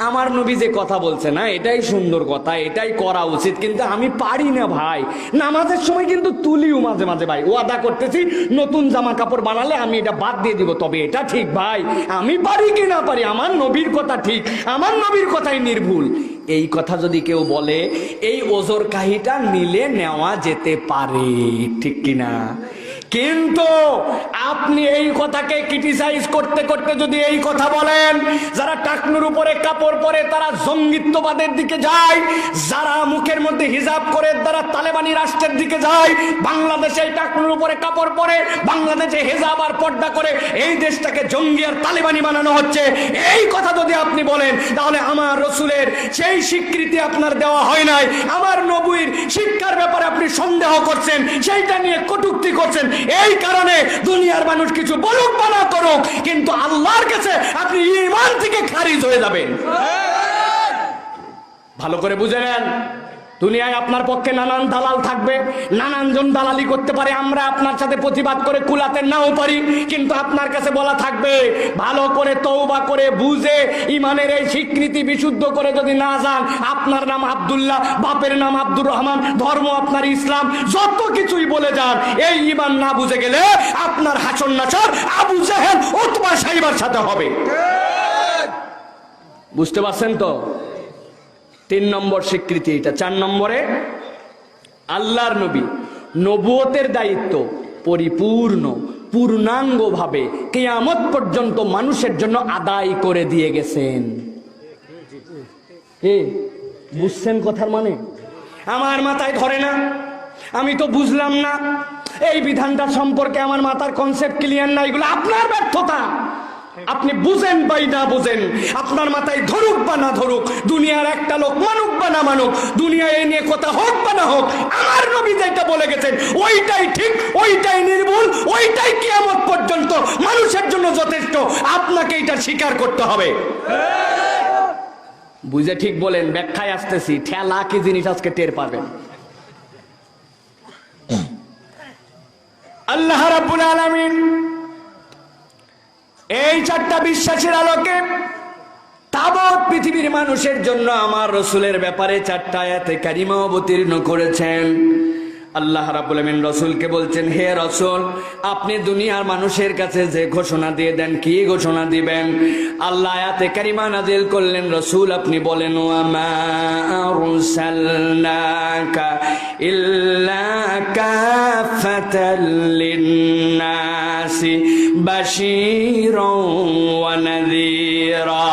আমার নবী যে কথা বলছে না এটাই সুন্দর কথা, এটাই করা উচিত, কিন্তু আমি পারি না ভাই, নামাজের সময় কিন্তু তুলিও মাঝে মাঝে ভাই, ওয়াদা করতেছি নতুন জামা কাপড় বানালে আমি এটা বাদ দিয়ে দিব, তবে এটা ঠিক ভাই, আমি পারি কি না পারি, আমার নবীর কথা ঠিক, আমার নবীর কথাই নির্ভুল, এই কথা যদি কেউ বলে এই ওজর কাহিটা নিলে নেওয়া যেতে পারে, ঠিক কিনা? কিন্তু আপনি এই কথাকে ক্রিটিসাইজ করতে করতে যদি এই কথা বলেন, যারা টাকনুর উপরে কাপড় পরে তারা জঙ্গিত্ববাদের দিকে যায়, যারা মুখের মধ্যে হিজাব করে তারা তালেবানি রাষ্ট্রের দিকে যায়, বাংলাদেশে টাকনুর উপরে কাপড় পরে বাংলাদেশে হিজাব আর পর্দা করে এই দেশটাকে জঙ্গি আর তালেবানি বানানো হচ্ছে, এই কথা যদি আপনি বলেন তাহলে আমার রসুলের সেই স্বীকৃতি আপনার দেওয়া হয় নাই, আমার নবীর শিক্ষার ব্যাপারে আপনি সন্দেহ করছেন, সেইটা নিয়ে কটূক্তি করছেন, এই কারণে দুনিয়ার মানুষ কিছু বলুক বা না করুক, কিন্তু আল্লাহর কাছে আপনি ঈমান থেকে খারিজ হয়ে যাবেন। ভালো করে বুঝে নেন, দুনিয়ায় আপনার পক্ষে নানান দালাল থাকবে, নানানজন দালালি করতে পারে, আমরা আপনার সাথে প্রতিবাদ করে কুলাতে নাও পারি, কিন্তু আপনার কাছে বলা থাকবে ভালো করে তওবা করে বুঝে ইমানের এই স্বীকৃতি বিশুদ্ধ করে যদি না যান, আপনার নাম আব্দুল্লাহ, বাপের নাম আব্দুর রহমান, ধর্ম আপনার ইসলাম, যত কিছুই বলে যান, এই ইমান না বুঝে গেলে আপনার হাসর নাসর আবু জেহেল উতবা সাইবার সাথে হবে। বুঝতে পারছেন তো? 3 নম্বর স্বীকৃতি এটা। 4 নম্বরে আল্লাহর নবী নবুয়তের দায়িত্ব পরিপূর্ণ পূর্ণাঙ্গ ভাবে কিয়ামত পর্যন্ত মানুষের জন্য আদায় করে দিয়ে গেছেন। বুঝছেন কথার মানে? আমার মাথায় ধরে না, আমি তো বুঝলাম না, এই বিধানটা সম্পর্কে আমার মাথার কনসেপ্ট ক্লিয়ার না, এগুলো আপনার ব্যর্থতা। আপনি বুঝেন বা না বুঝেন, আপনার মাথায় ধরুক বা না ধরুক, দুনিয়ার একটা লোক মানুক বা না মানুক, দুনিয়ায় এই নিয়ে কথা হোক বা না হোক, আমার নবী যেটা বলে গেছেন ওইটাই ঠিক, ওইটাই নির্ভুল, ওইটাই কিয়ামত পর্যন্ত মানুষের জন্য যথেষ্ট, আপনাকে এটা স্বীকার করতে হবে। বুঝে ঠিক বলেন, ব্যাখ্যায় আসতেছি, ঠেলা কি জিনিস আজকে টের পাবেন। আল্লাহ রাব্বুল আলামিন এই 4টা বিশ্বাসের আলোকে তাবৎ পৃথিবীর মানুষের জন্য আমার রসুলের ব্যাপারে 4টা আয়াতে কারিমা অবতীর্ণ করেছেন। আল্লাহ রাব্বুল আমিন রসুলকে বলছেন, হে রসুল আপনি দুনিয়ার মানুষের কাছে যে ঘোষণা দিয়ে দেন, কি ঘোষণা দিবেন? আল্লাহ আয়াতে কারিমা নাজিল করলেন, রসুল আপনি বলেন, ওয়া মা আরসালনাকা ইল্লা কাফাতাল লিন্নাসি বাশীরাও ওয়া নাযীরা।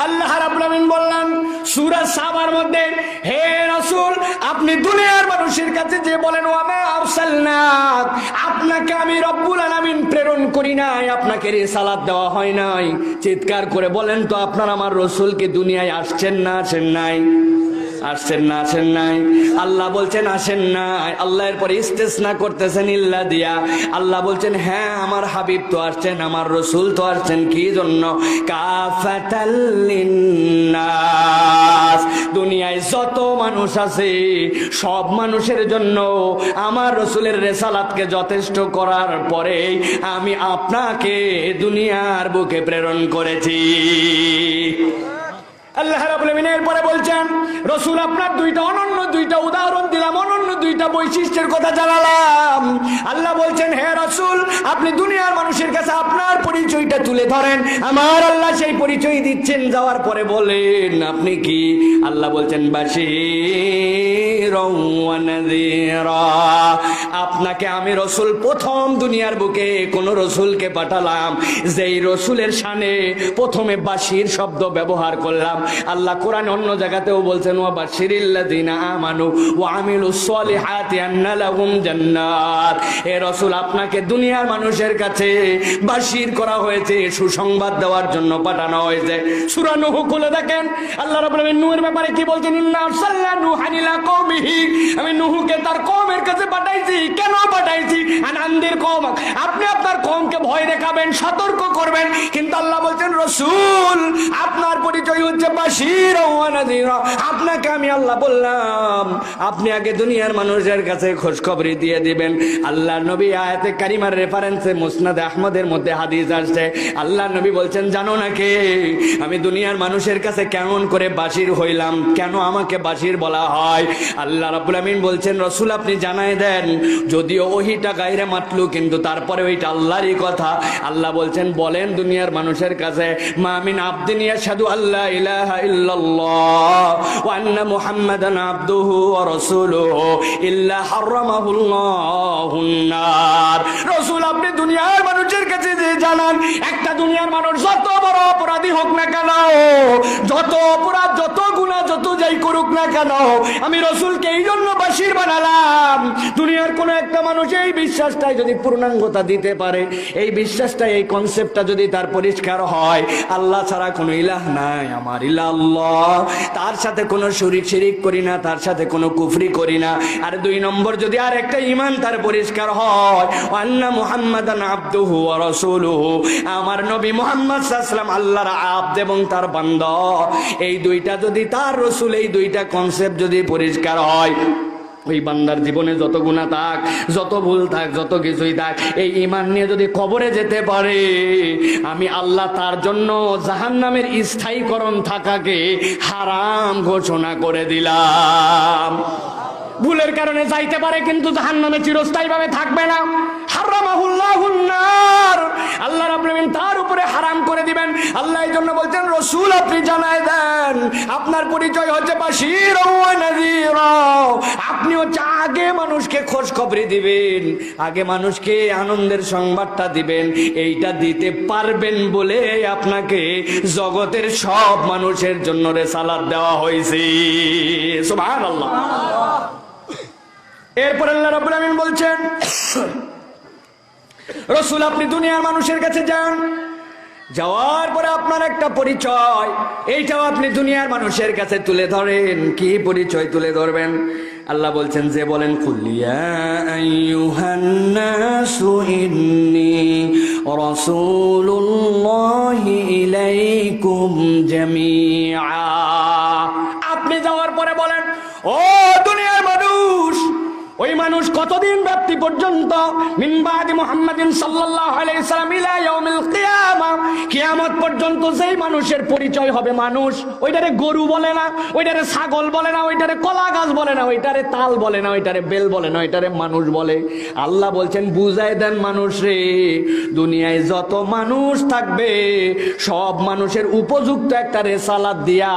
আল্লাহ রাব্বুল আমিন বললেন সূরা সাবার মধ্যে, হে রাসূল আপনি দুনিয়ার মানুষের কাছে যে বলেন, ওয়া মা আরসালনাক, আপনাকে আমি রব্বুল আলামিন প্রেরণ করি নাই, আপনাকে রিসালাত দেওয়া হয় নাই। চিৎকার করে বলেন তো, আপনার আমার রাসূলকে দুনিয়ায় আসছেন না আসেন নাই? আসছেন না আসেন নাই? আল্লাহ বলছেন আসেন নাই, আল্লাহ এরপর ইস্তেসনা করতেছেন ইল্লা দিয়া। আল্লাহ বলছেন হ্যাঁ আমার হাবিব তো আসছেন, আমার রসুল তো আসছেন, কি জন্য? কাফাতাল লিন্নাস, দুনিয়ায় যত মানুষ আছে সব মানুষের জন্য আমার রসুলের রেসালাতকে যথেষ্ট করার পরে আমি আপনাকে দুনিয়ার বুকে প্রেরণ করেছি। আল্লাহ রাব্বুল আমিন এরপরে বলছেন, রসুল আপনার অনন্য দুইটা উদাহরণ দিলাম, অনন্য 2টা বৈশিষ্ট্যের কথা জানালাম। আল্লাহ বলছেন, হে রসুল আপনি দুনিয়ার মানুষের কাছে আপনার পরিচয়টা তুলে ধরেন। আমার আল্লাহ সেই পরিচয় দিচ্ছেন, যাওয়ার পরে বলেন আপনি কি? আল্লাহ বলছেন বাশীরাও ওয়া নাযীরা, আপনাকে আমি রসুল প্রথম দুনিয়ার বুকে কোন রসুলকে পাঠালাম যেই রসুলের শানে প্রথমে বাশীর শব্দ ব্যবহার করলাম। আল্লাহ কোরআন অন্য জায়গাতেও বলছেন, ওয়া বাশশিরিল্লাযিনা আমানু ওয়া আমিলুস সলিহাতি আন্না লাহুম জান্নাত। হে রাসূল আপনাকে দুনিয়ার মানুষের কাছে বাশীর করা হয়েছে হয়েছে, সুসংবাদ দেওয়ার জন্য পাঠানো হয়েছে। সূরা নূহ খুলে দেখেন, আল্লাহ রাব্বুল আলামিন নূহের ব্যাপারে কি বলছেন? ইন্না আরসালনা নূহান ইলা কওমিহি, আমি নূহকে তার কওমের কাছে পাঠাইছি। কেন পাঠাইছি? আন আনদির কওমাক, আপনি আপনার কওমকে ভয় দেখাবেন, সতর্ক করবেন। কিন্তু আল্লাহ বলছেন, রাসূল আপনার পরিচয় হচ্ছে বাশীর ওয়া নাযীরা, আপনাকে আমি আল্লাহ বললাম আপনি আগে দুনিয়ার মানুষের কাছে খোঁজখবরি দিয়ে দিবেন। আল্লাহ নবী আয়াতে কারিমার রেফারেন্সে মুসনাদে আহমদের মধ্যে হাদিস আসছে, আল্লাহ নবী বলছেন, জানো না কে আমি দুনিয়ার মানুষের কাছে কেমন করে বাশীর হইলাম, কেন আমাকে বাশীর বলা হয়? আল্লাহ রাব্বুল আমিন বলছেন, রাসূল আপনি জানাই দেন। যদিও ওহিটা গায়রে মাতলু, কিন্তু তারপরে ওইটা আল্লাহরই কথা। আল্লাহ বলছেন, বলেন দুনিয়ার মানুষের কাছে, মা মিন আবদিন ইয়াশহাদু আল্লা ইলাহা ইল্লাল্লাহ ওয়া আন্না মুহাম্মাদান আবদুহু ওয়া রাসূলুহু ইল্লা হারামাহুল্লাহুন নার। রাসূল আপনি দুনিয়ার মানুষের কাছে যে জানান, একটা দুনিয়ার মানুষ যত বড় অপরাধী হোক না কেন, যত অপরাধ, যত গুনাহ, যত যাই করুক না কেন, আমি রাসূলকে এই জন্য বাশীর বানালাম। দুনিয়ার কোন একটা মানুষ এই বিশ্বাসটাই যদি পূর্ণাঙ্গতা দিতে পারে, এই বিশ্বাসটা, এই কনসেপ্টটা যদি তার পরিষ্কার হয়, আল্লাহ ছাড়া কোনো ইলাহ নাই, আমার ইলাহ আল্লাহ, তার সাথে কোনো শিরিক করি না, তার সাথে কোনো কুফরি করি না। আর দুই নম্বর যদি আর একটা ঈমান তার পরিষ্কার হয়, আন্না মুহাম্মাদান আবদুহু ওয়া রাসূলুহু, আমার নবী মুহাম্মদ সাল্লাল্লাহু আলাইহি ওয়াসাল্লাম আল্লাহর আবদ এবং তার বান্দা, এই দুইটা যদি তার রাসূল, এই দুইটা কনসেপ্ট যদি পরিষ্কার হয়, ওই বান্দার জীবনে যত গুনাহ থাক, যত ভুল থাক, যত কিছুই থাক, এই ঈমান নিয়ে যদি কবরে যেতে পারে, আমি আল্লাহ তার জন্য জাহান্নামের স্থায়ীকরণ থাকাকে হারাম ঘোষণা করে দিলাম। ভুলের কারণে যাইতে পারে, কিন্তু জাহান্নামে চিরস্থায়ী ভাবে থাকবে না। হারামাহুল্লাহুন নার, আল্লাহ রাব্বুল আমিন তার উপরে হারাম করে দিবেন। আল্লাহ এই জন্য বলছেন, রাসূল আপনি জানায় দেন আপনার পরিচয় হচ্ছে বাশীর ওয়া নাযীরা, আপনি হচ্ছে আগে মানুষকে খোঁজ খবরি দিবেন, আগে মানুষকে আনন্দের সংবাদটা দিবেন। এইটা দিতে পারবেন বলে আপনাকে জগতের সব মানুষের জন্য রিসালাত দেওয়া হয়েছে। সুবহানাল্লাহ। এরপর আল্লাহ রাব্বুল আমিন বলছেন, রাসূল আপনি দুনিয়ার মানুষের কাছে যান, যাওয়ার পরে আপনার একটা পরিচয়, এইটাও আপনি দুনিয়ার মানুষের কাছে তুলে ধরেন। কি পরিচয় তুলে ধরবেন? আল্লাহ বলছেন, যে বলেন, কুল ইয়া আইয়ুহান নাসু ইন্নী রাসূলুল্লাহি ইলাইকুম জামিআ। আপনি যাওয়ার পরে বলেন, ও দুনিয়ার মানুষ, ওই মানুষ কতদিন ব্যাপ্তি পর্যন্ত, মিন বাদি মুহাম্মাদিন সাল্লাল্লাহু আলাইহি সাল্লাম ইলা ইয়াউমিল কিয়ামা, কিয়ামত পর্যন্ত যেই মানুষের পরিচয় হবে মানুষ, ওইটারে গরু বলে না, ওইটারে ছাগল বলে না, ওইটারে কলা গাছ বলে না, ওইটারে তাল বলে না, ওইটারে বেল বলে না, ওইটারে মানুষ বলে। আল্লাহ বলছেন, বুঝাই দেন মানুষ রে, দুনিয়ায় যত মানুষ থাকবে সব মানুষের উপযুক্ত একটা রিসালাত দিয়া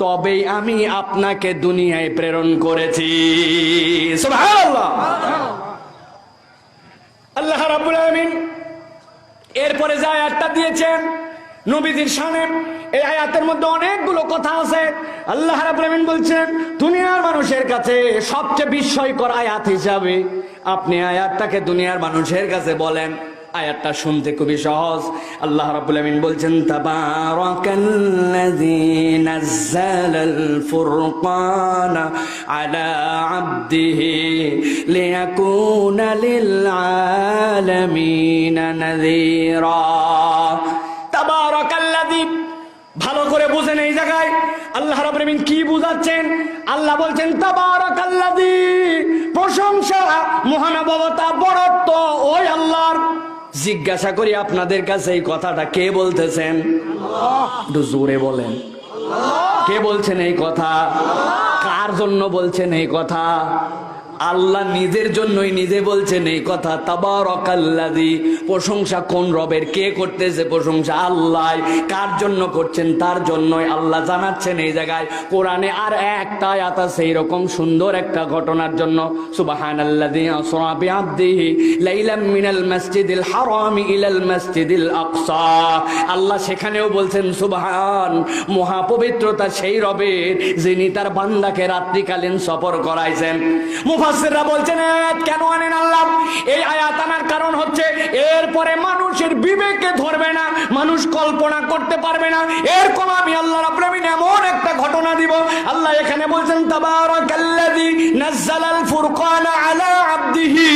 তবেই আমি আপনাকে দুনিয়ায় প্রেরণ করেছি। সুবহানাল্লাহ। আল্লাহ রাব্বুল আলামিন এরপরে যে আয়াতটা দিয়েছেন নবীদের শানে, এই আয়াতের মধ্যে অনেকগুলো কথা আছে। আল্লাহ রাব্বুল আলামিন বলছেন, দুনিয়ার মানুষের কাছে সবচেয়ে বিস্ময়কর আয়াত হিসাবে আপনি আয়াতটাকে দুনিয়ার মানুষের কাছে বলেন। আয়াতটা শুনতে খুবই সহজ। আল্লাহ রাব্বুল আমিন বলছেন, তাবারাকাল্লাযী নাযালাল ফুরকানা আলা আবদিহি লিয়াকুনা লিল আলামিনা নাযীরা। তাবারাকাল্লাযী, ভালো করে বুঝেন এই জায়গায় আল্লাহ রাব্বুল আমিন কি বুঝাচ্ছেন। আল্লাহ বলছেন, তাবারাকাল্লাযী, প্রশংসা, মহানুভবতা, বড়ত্ব ওই আল্লাহর। জিজ্ঞাসা করি আপনাদের কাছে, এই কথাটা কে বলতেছেন? একটু জোরে বলেন, কে বলছেন এই কথা? কার জন্য বলছেন এই কথা? আল্লাহ নিজের জন্যই নিজে বলছেন এই কথা। তাবারাকাল্লাযী, প্রশংসা কোন রবের? কে করতেছে প্রশংসা? আল্লাহ। কার জন্য করছেন? তার জন্যই। আল্লাহ জানাচ্ছেন এই জায়গায় কোরআনে আর একটা আয়াত আছে এরকম সুন্দর একটা ঘটনার জন্য। সুবহানাল্লাযী আসরা বিআবদিহি লাইলাম মিনাল মাসজিদিল হারামি ইলাল মাসজিদিল আকসা। আল্লাহ সেখানেও বলছেন সুবহান, মহাপবিত্রতা সেই রবের যিনি তার বান্দাকে রাত্রিকালীন সফর করাইছেন। মুফাসসিররা বলছেন, কেন আনেন আল্লাহ? এই আয়াত আনার কারণ হচ্ছে এরপরে মানুষের বিবেকে ধরবে না, মানুষ কল্পনা করতে পারবে না, এরকম আমি আল্লাহ রাব্বুল আলামিন এমন একটা ঘটনা দিব। আল্লাহ এখানে বলছেন তাবারাকাল্লাযী নাযালাল ফুরকানা আলা আবদিহি।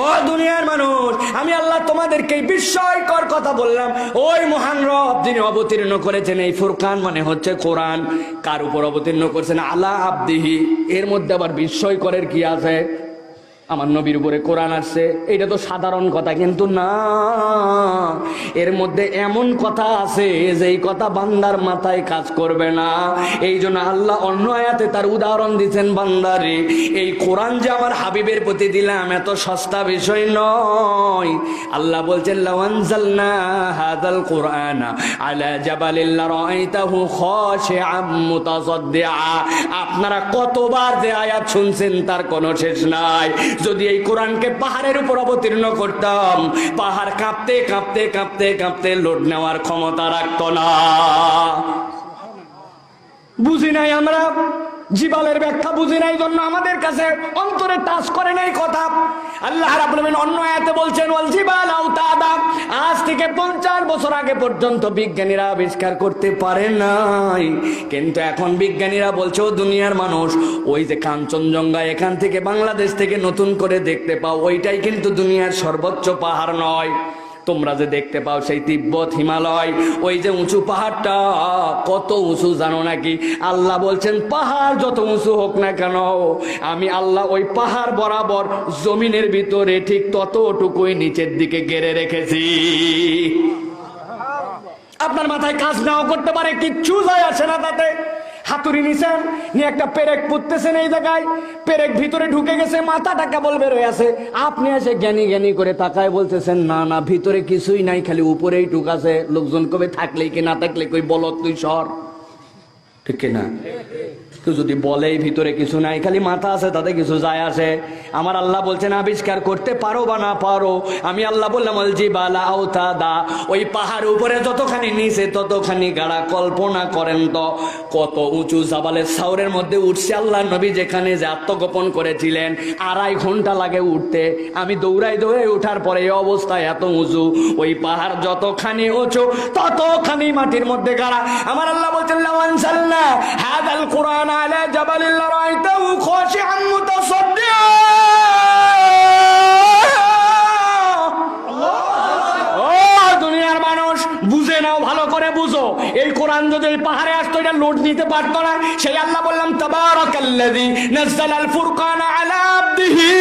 ও দুনিয়ার মানুষ, আমি আল্লাহ তোমাদেরকে বিস্ময়কর কথা বললাম। ওই মহান রব যিনি অবতীর্ণ করেছেন এই ফুরকান মানে হচ্ছে কোরআন, কার উপর অবতীর্ণ করেছেন? আলা আবদিহি। এর মধ্যে আবার বিস্ময়করের কি আছে? আমার নবীর উপরে কোরআন আসছে, এটা তো সাধারণ কথা, কিন্তু না, এর মধ্যে এমন কথা আছে যে এই কথা বান্দার মাথায় কাজ করবে না। এই জন্য আল্লাহ অন্য আয়াতে তার উদাহরণ দিচ্ছেন, বান্দারে এই কোরআন যে আমার হাবিবের প্রতি দিলাম এত সস্তা বিষয় নয়। আল্লাহ বলছেন লাউ আনজালনা হাযাল কুরআনা আলা জাবালিন লারাআইতাহু খাশিআম মুতাসাদ্দিআ। আপনারা কতবার যে আয়াত শুনছেন তার কোনো শেষ নাই। যদি এই কোরআনকে পাহাড়ের উপর অবতীর্ণ করতাম, পাহাড় কাঁপতে কাঁপতে কাঁপতে কাঁপতে লোড নেওয়ার ক্ষমতা রাখতো না। বুঝি নাই আমরা, জিবালের ব্যাখ্যা বুঝি নাই, জন্য আমাদের কাছে অন্তরে টাচ করে নাই কথা। আল্লাহ রাব্বুল আলামিন অন্য আয়াতে বলছেন ওয়াল জিবাল আওতাদা। আজ থেকে 50 বছর আগে পর্যন্ত বিজ্ঞানীরা আবিষ্কার করতে পারে নাই, কিন্তু এখন বিজ্ঞানীরা বলছে ও দুনিয়ার মানুষ, ওই যে কাঞ্চনজঙ্ঘা এখান থেকে বাংলাদেশ থেকে নতুন করে দেখতে পাও, ওইটাই কিন্তু দুনিয়ার সর্বোচ্চ পাহাড় নয়। তোমরা যে দেখতে পাও সেই তিব্বত, হিমালয়, ওই যে উঁচু পাহাড়টা কত উঁচু জানো নাকি? আল্লাহ বলছেন পাহাড় যত উঁচু হোক না কেন, আমি আল্লাহ ওই পাহাড় বরাবর জমিনের ভিতরে ঠিক ততটুকুই নিচের দিকে গেড়ে রেখেছি। আপনার মাথায় কাজ নাও করতে পারে, কিচ্ছু যায় আসে না তাতে। হাতুড়ি নিছেন, নিয়ে একটা পেরেক পুঁততেছেন, এই জায়গায় পেরেক ভিতরে ঢুকে গেছে, মাথাটা কেবল বের হয়ে আছে। আপনি এসে জ্ঞানী জ্ঞানী করে তাকায় বলতেছেন না না ভিতরে কিছুই নাই, খালি উপরেই ঢুকাছে। লোকজন কবে থাকলেই কি না থাকলে কই বলত তুই সর, ঠিক কিনা? কেউ যদি বলে ভিতরে কিছু নাই, খালি মাথা আছে, তাতে কিছু যায় আসে? আমার আল্লাহ বলছেন আবিষ্কার করতে পারো বা না পারো, আমি আল্লাহ বললাম আল জিবালা আওতাদা। ওই পাহাড় উপরে যতখানি নিচে ততখানি গাড়া। কল্পনা করেন তো কত উঁচু জাবালের সাউরের মধ্যে উঠছে আল্লাহ নবী, যেখানে যে আত্মগোপন করেছিলেন 2.5 ঘন্টা লাগে উঠতে। আমি দৌড়াই দৌড়াই ওঠার পরে এই অবস্থায় এত উঁচু। ওই পাহাড় যতখানি উঁচু ততখানি মাটির মধ্যে গাড়া। আমার আল্লাহ বলছেন লাউ আনজালনা হাযাল কুরআন আলা জাবালিন লারাআইতাহু খাশিআন মুতাসাদ্দিআ। ও দুনিয়ার মানুষ, বুঝে নাও, ভালো করে বুঝো। এই কোরআন যদি এই পাহাড়ে আসতো এটা লোড নিতে পারতো না। সেই আল্লাহ বললাম তাবারাকাল্লাযী নাযালাল ফুরকানা আলা আবদিহি।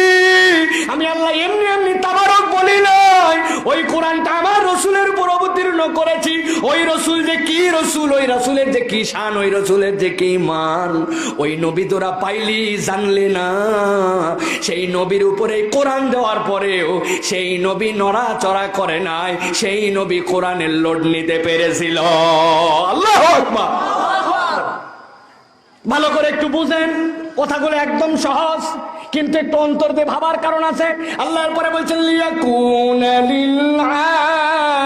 আমি আল্লাহ এমনি এমনি তাবারক বলি নাই, ওই কোরআনটা আমার রসুলের উপর অবতীর্ণ করেছি। ওই রসুল যে কি রসুল, ওই রসুলের যে কি শান, ওই রসুলের যে কি মান, ওই নবী তোরা পাইলি জানলে না। সেই নবীর উপরে কোরআন দেওয়ার পরেও সেই নবী নড়াচড়া করে নাই, সেই নবী কোরআনের লোড নিতে পেরেছিল। আল্লাহু আকবার। ভালো করে একটু বুঝেন, কথাগুলো একদম সহজ, কিন্তু একটু অন্তর দিয়ে ভাবার কারণ আছে। আল্লাহর পরে বলছেন লিয়াকুনা লিল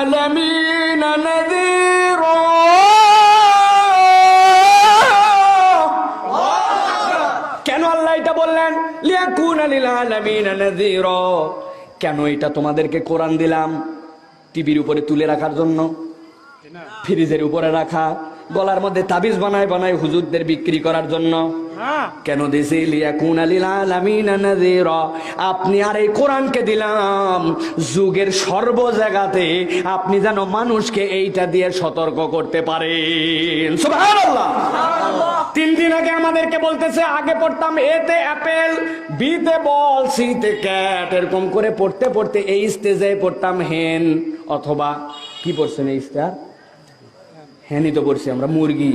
আলামিনা নাযীরা। কেন আল্লাহ এটা বললেন লিয়াকুনা লিল আলামিনা নাযীরা? কেন এটা তোমাদেরকে কোরআন দিলাম? টিভির উপরে তুলে রাখার জন্য, ফ্রিজের উপরে রাখা, গলার মধ্যে তাবিজ বানায় বানায় হুজুরদের বিক্রি করার জন্য কেন দিছি? লিয়াকুনা লিল আলামিনা নাযীরা। আপনি আর এই কোরআনকে দিলাম যুগের সর্ব জায়গাতে আপনি যেন মানুষকে এইটা দিয়ে সতর্ক করতে পারেন। সুবহানাল্লাহ। 3 দিন আগে আমাদেরকে বলতেছে, আগে পড়তাম এতে অ্যাপেল, বিতে বল, সিতে ক্যাট, এরকম করে পড়তে পড়তে এই স্টেজে পড়তাম হেন, অথবা কি পড়ছেন এই স্টার? হ্যানি তো পড়ছি আমরা, মুরগি।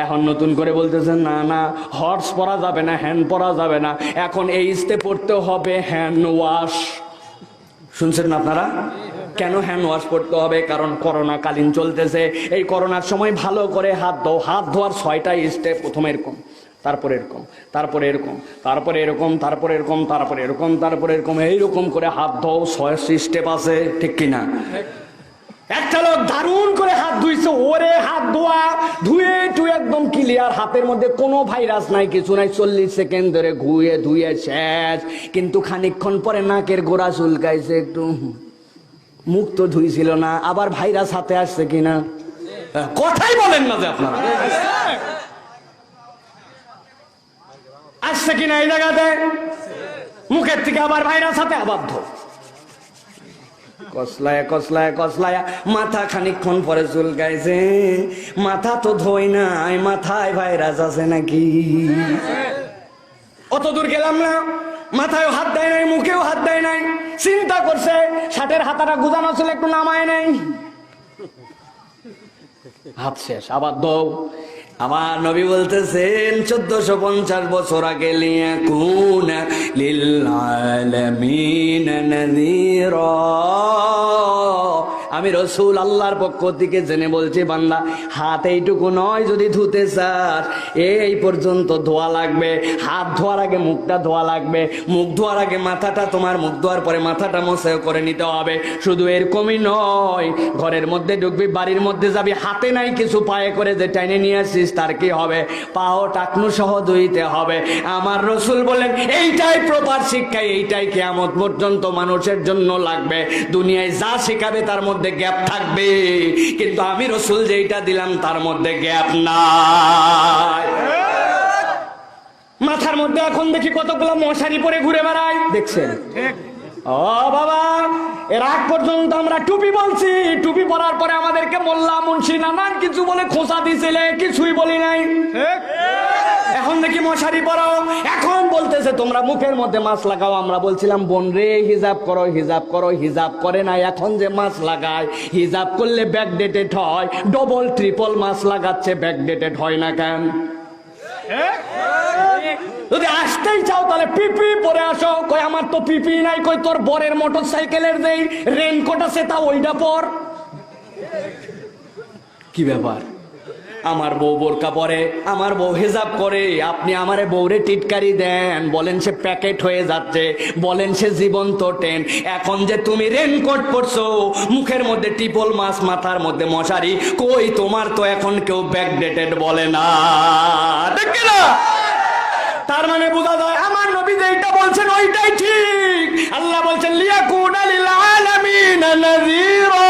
এখন নতুন করে বলতেছেন না না, হর্স পরা যাবে না, হ্যান্ড পরা যাবে না, এখন এই স্টে পড়তে হবে হ্যান্ড ওয়াশ। শুনছেন না আপনারা? কেন হ্যান্ড ওয়াশ করতে হবে? কারণ করোনা কালীন চলতেছে। এই করোনার সময় ভালো করে হাত ধোও। হাত ধোয়ার 6টা স্টেপ। প্রথমে এরকম, তারপরে এরকম, তারপরে এরকম, তারপরে এরকম, তারপরে এরকম, তারপরে এরকম, তারপরে এরকম, এইরকম করে হাত ধোও। 6 স্টেপ আছে, ঠিক কিনা? একটা লোক দারুণ করে হাত ধুইছে, ওরে হাত ধুয়ে টুয়ে একদম ক্লিয়ার, হাতের মধ্যে কোনো ভাইরাস নাই, কিছু নাই, 40 সেকেন্ড ধরে ধুয়ে শেষ। কিন্তু খানিকক্ষণ পরে নাকের গোড়া চুলকাইছে একটু, মুখ তো ধুইছিল না, আবার ভাইরাস হাতে আসছে কিনা কথাই বলেন না যে আপনারা আসছে কিনা এই জায়গাতে, মুখের থেকে আবার ভাইরাস হাতে আবার ধো, কসলায় মাথা খানিকক্ষণ পরে চুলকাইছে, মাথা তো ধোই নাই, মাথায় ভাইরাস আছে নাকি? অত দূর গেলাম না, মাথায় হাত দেয় নাই, মুখেও হাত দেয় নাই, চিন্তা করছে শার্টের হাতাটা গুজানো ছিল, একটু নামায় নাই, হাত শেষ, আবার দৌ। আমার নবী বলতেছেন 1450 বছর আগে লিয়াকুনা লিল আলামিন নাযীরা, আমি রাসূল আল্লাহর পক্ষ থেকে জেনে বলছি, বান্দা হাত এইটুকু নয়, যদি ধুতে চাস এই পর্যন্ত ধোয়া লাগবে, হাত ধোয়ার আগে মুখটা ধোয়া লাগবে, মুখ ধোয়ার আগে মাথাটা, তোমার মুখ ধোয়ার পরে মাথাটা মোছাও করে নিতে হবে। শুধু এরকমই নয়, ঘরের মধ্যে ঢুকবি, বাড়ির মধ্যে যাবি, হাতে নাই কিছু, পায়ে করে যে টাইনে নিয়ে আসিস তার কি হবে? পাও টাকনু সহ ধুইতে হবে। আমার রাসূল বলেন এইটাই প্রপার শিক্ষা, এইটাই কিয়ামত পর্যন্ত মানুষের জন্য লাগবে। দুনিয়ায় যা শেখাবে তার মধ্যে গ্যাপ থাকবে, কিন্তু আমি রাসূল যেটা দিলাম তার মধ্যে গ্যাপ নাই। মাথার মধ্যে এখন দেখি কতগুলো মশারি পরে ঘুরে বেড়ায়, দেখছেন? ও বাবা, এর আগ পর্যন্ত আমরা টুপি বলছি, টুপি পরার পরে আমাদেরকে মোল্লা মুন্সি নানান কিছু বলে খোঁচা দিছিলে, কিছুই বলি নাই। এখন দেখি মশারি পরাও, এখন বলতেছে তোমরা মুখের মধ্যে মাস্ক লাগাও। আমরা বলছিলাম বোন রে হিজাব করো, হিজাব করো, হিজাব করে না। এখন যে মাস্ক লাগায়, হিজাব করলে ব্যাকডেটেড হয়, ডবল ট্রিপল মাস্ক লাগাচ্ছে, ব্যাকডেটেড হয় না কেন? যদি আসতেই চাও তাহলে পিপি পরে আসো। কই আমার তো পিপি নাই। কই তোর বরের মোটর সাইকেলের যেই রেনকোট আছে তা ওইটা পর। কি ব্যাপার? আমার বউ বোরকা পরে, আমার বউ হিজাব করে, আপনি আমারে বউরে টিটকারি দেন, বলেন সে প্যাকেট হয়ে যাচ্ছে, বলেন সে জীবন্ত টেন। এখন যে তুমি রেনকোট পরছো, মুখের মধ্যে টিপল মাছ, মাথার মধ্যে মশারি, কই তোমার তো এখন কেউ ব্যাকডেটেড বলে না, দেখ না? তার মানে বোঝা যায় আমার নবী যেটা বলছেন ওইটাই ঠিক। আল্লাহ বলছেন লিয়াকুনা লিল আলামিন নাযীরা।